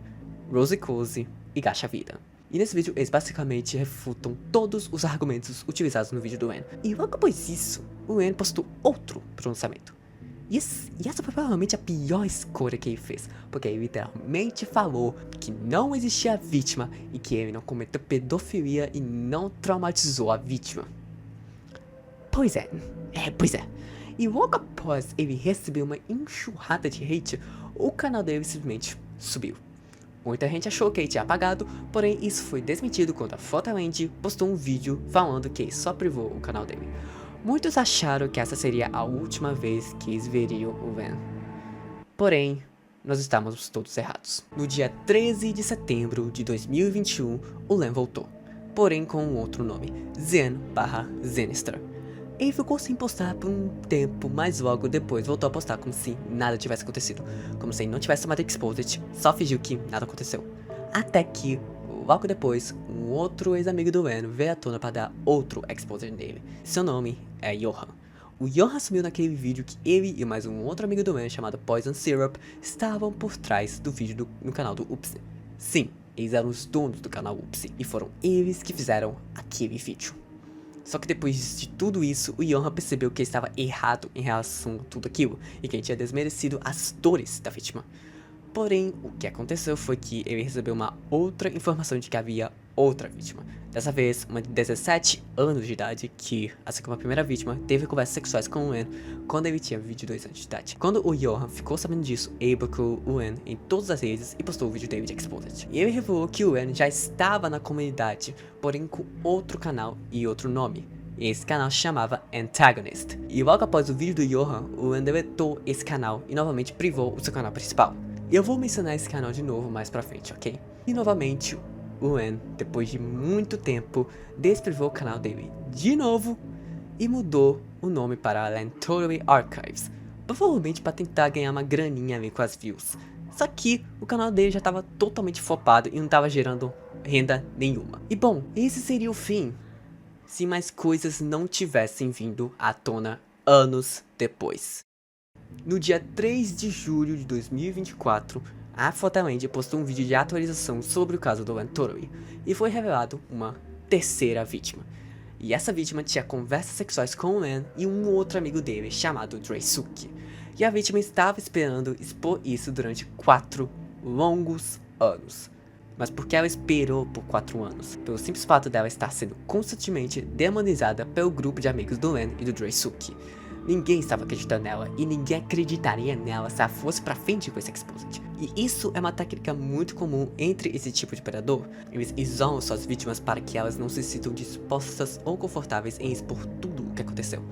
Rose Cozy e Gacha Vida. E nesse vídeo, eles basicamente refutam todos os argumentos utilizados no vídeo do Wen. E logo após isso, o Wen postou outro pronunciamento. E essa foi provavelmente a pior escolha que ele fez, porque ele literalmente falou que não existia vítima e que ele não cometeu pedofilia e não traumatizou a vítima. Pois é. E logo após ele receber uma enxurrada de hate, o canal dele simplesmente subiu. Muita gente achou que ele tinha apagado, porém isso foi desmentido quando a Photoland postou um vídeo falando que ele só privou o canal dele. Muitos acharam que essa seria a última vez que eles veriam o Wen. Porém, nós estávamos todos errados. No dia 13 de setembro de 2021, o Wen voltou, porém com um outro nome, Zen/Zenestra. Ele ficou sem postar por um tempo, mas logo depois voltou a postar como se nada tivesse acontecido. Como se ele não tivesse tomado exposed, só fingiu que nada aconteceu. Até que, logo depois, um outro ex-amigo do Wen veio à tona para dar outro exposed nele. Seu nome é Johan. O Johan assumiu naquele vídeo que ele e mais um outro amigo do Wen chamado Poison Syrup estavam por trás do vídeo no canal do Upsi. Sim, eles eram os donos do canal Upsi e foram eles que fizeram aquele vídeo. Só que depois de tudo isso, o Johan percebeu que ele estava errado em relação a tudo aquilo e que ele tinha desmerecido as dores da vítima. Porém, o que aconteceu foi que ele recebeu uma outra informação de que havia outra vítima. Dessa vez, uma de 17 anos de idade que, assim como a primeira vítima, teve conversas sexuais com o Wen quando ele tinha 22 anos de idade. Quando o Johan ficou sabendo disso, ele bloqueou o Wen em todas as redes e postou o vídeo dele de Exposed. E ele revelou que o Wen já estava na comunidade, porém com outro canal e outro nome. E esse canal se chamava Antagonist. E logo após o vídeo do Johan, o Wen deletou esse canal e novamente privou o seu canal principal. Eu vou mencionar esse canal de novo mais pra frente, ok? E novamente, o Wen, depois de muito tempo, desprivou o canal dele de novo e mudou o nome para Lentory Archives, provavelmente para tentar ganhar uma graninha ali com as views. Só que o canal dele já estava totalmente flopado e não estava gerando renda nenhuma. E bom, esse seria o fim, se mais coisas não tivessem vindo à tona anos depois. No dia 3 de julho de 2024, a Photoland postou um vídeo de atualização sobre o caso do Lentory e foi revelado uma terceira vítima. E essa vítima tinha conversas sexuais com o Wen e um outro amigo dele chamado Dreisuke. E a vítima estava esperando expor isso durante 4 longos anos. Mas por que ela esperou por 4 anos? Pelo simples fato dela estar sendo constantemente demonizada pelo grupo de amigos do Wen e do Dreisuke. Ninguém estava acreditando nela e ninguém acreditaria nela se ela fosse pra frente com esse exposed. E isso é uma técnica muito comum entre esse tipo de predador. Eles isolam suas vítimas para que elas não se sintam dispostas ou confortáveis em expor tudo o que aconteceu.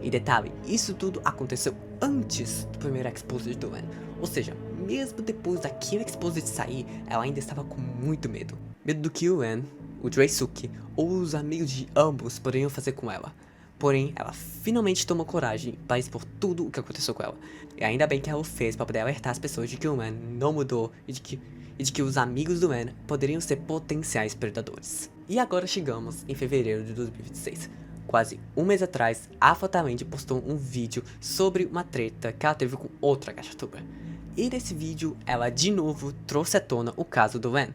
E detalhe, isso tudo aconteceu antes do primeiro exposed do Wen. Ou seja, mesmo depois daquele exposed sair, ela ainda estava com muito medo. Medo do que o Wen, o Dreisuke ou os amigos de ambos poderiam fazer com ela. Porém, ela finalmente tomou coragem para expor tudo o que aconteceu com ela. E ainda bem que ela o fez para poder alertar as pessoas de que o Wen não mudou e de que os amigos do Wen poderiam ser potenciais predadores. E agora chegamos em fevereiro de 2026. Quase um mês atrás, a Photoland postou um vídeo sobre uma treta que ela teve com outra gachatuber. E nesse vídeo, ela de novo trouxe à tona o caso do Wen.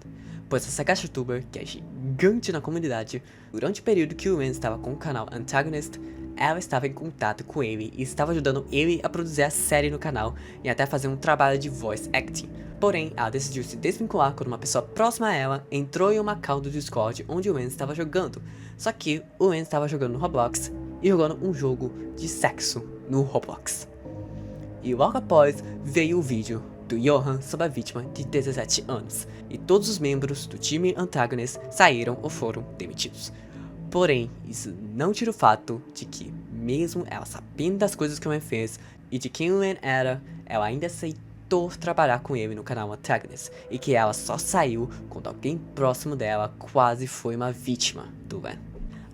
Pois essa gachatuber, que é gigante na comunidade, durante o período que o Wen estava com o canal Antagonist, ela estava em contato com ele e estava ajudando ele a produzir a série no canal e até fazer um trabalho de voice acting. Porém, ela decidiu se desvincular quando uma pessoa próxima a ela entrou em uma call do Discord onde o Wen estava jogando. Só que o Wen estava jogando no Roblox e jogando um jogo de sexo no Roblox. E logo após veio o vídeo do Johan sobre a vítima de 17 anos, e todos os membros do time Antagonist saíram ou foram demitidos. Porém, isso não tira o fato de que, mesmo ela sabendo das coisas que o Wen fez e de quem o Wen era, ela ainda aceitou trabalhar com ele no canal Antagonist, e que ela só saiu quando alguém próximo dela quase foi uma vítima do Wen.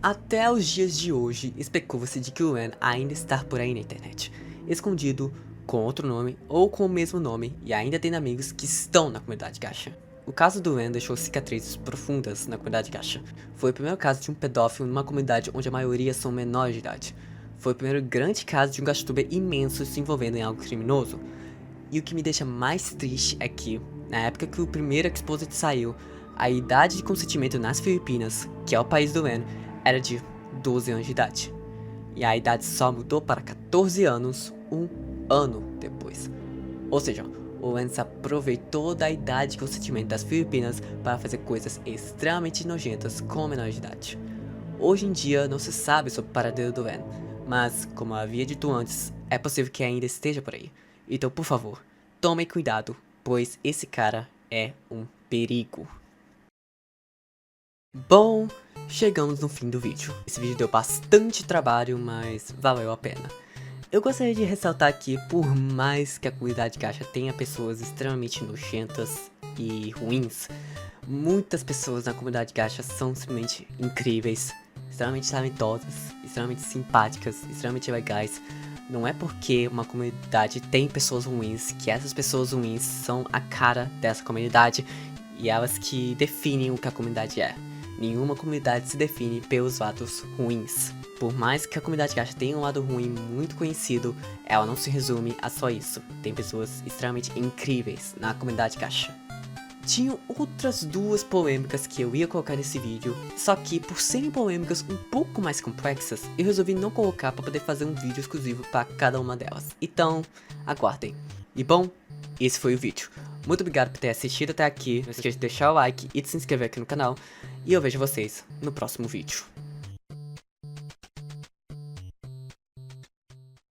Até os dias de hoje, especula-se de que o Wen ainda está por aí na internet, escondido com outro nome ou com o mesmo nome, e ainda tem amigos que estão na comunidade gacha. O caso do Wen deixou cicatrizes profundas na comunidade gacha. Foi o primeiro caso de um pedófilo numa comunidade onde a maioria são menores de idade. Foi o primeiro grande caso de um gachatuber imenso se envolvendo em algo criminoso. E o que me deixa mais triste é que, na época que o primeiro exposed saiu, a idade de consentimento nas Filipinas, que é o país do Wen, era de 12 anos de idade. E a idade só mudou para 14 anos um ano depois. Ou seja, o Wen se aproveitou da idade de consentimento das Filipinas para fazer coisas extremamente nojentas com menores de idade. Hoje em dia não se sabe sobre o paradeiro do Wen, mas, como eu havia dito antes, é possível que ainda esteja por aí. Então, por favor, tomem cuidado, pois esse cara é um perigo. Bom, chegamos no fim do vídeo. Esse vídeo deu bastante trabalho, mas valeu a pena. Eu gostaria de ressaltar que, por mais que a comunidade gacha tenha pessoas extremamente nojentas e ruins, muitas pessoas na comunidade gacha são simplesmente incríveis, extremamente talentosas, extremamente simpáticas, extremamente legais. Não é porque uma comunidade tem pessoas ruins que essas pessoas ruins são a cara dessa comunidade e elas que definem o que a comunidade é. Nenhuma comunidade se define pelos lados ruins. Por mais que a comunidade gacha tenha um lado ruim muito conhecido, ela não se resume a só isso. Tem pessoas extremamente incríveis na comunidade gacha. Tinham outras duas polêmicas que eu ia colocar nesse vídeo, só que por serem polêmicas um pouco mais complexas, eu resolvi não colocar para poder fazer um vídeo exclusivo para cada uma delas. Então, aguardem. E bom, esse foi o vídeo. Muito obrigado por ter assistido até aqui, não esqueça de deixar o like e de se inscrever aqui no canal, e eu vejo vocês no próximo vídeo.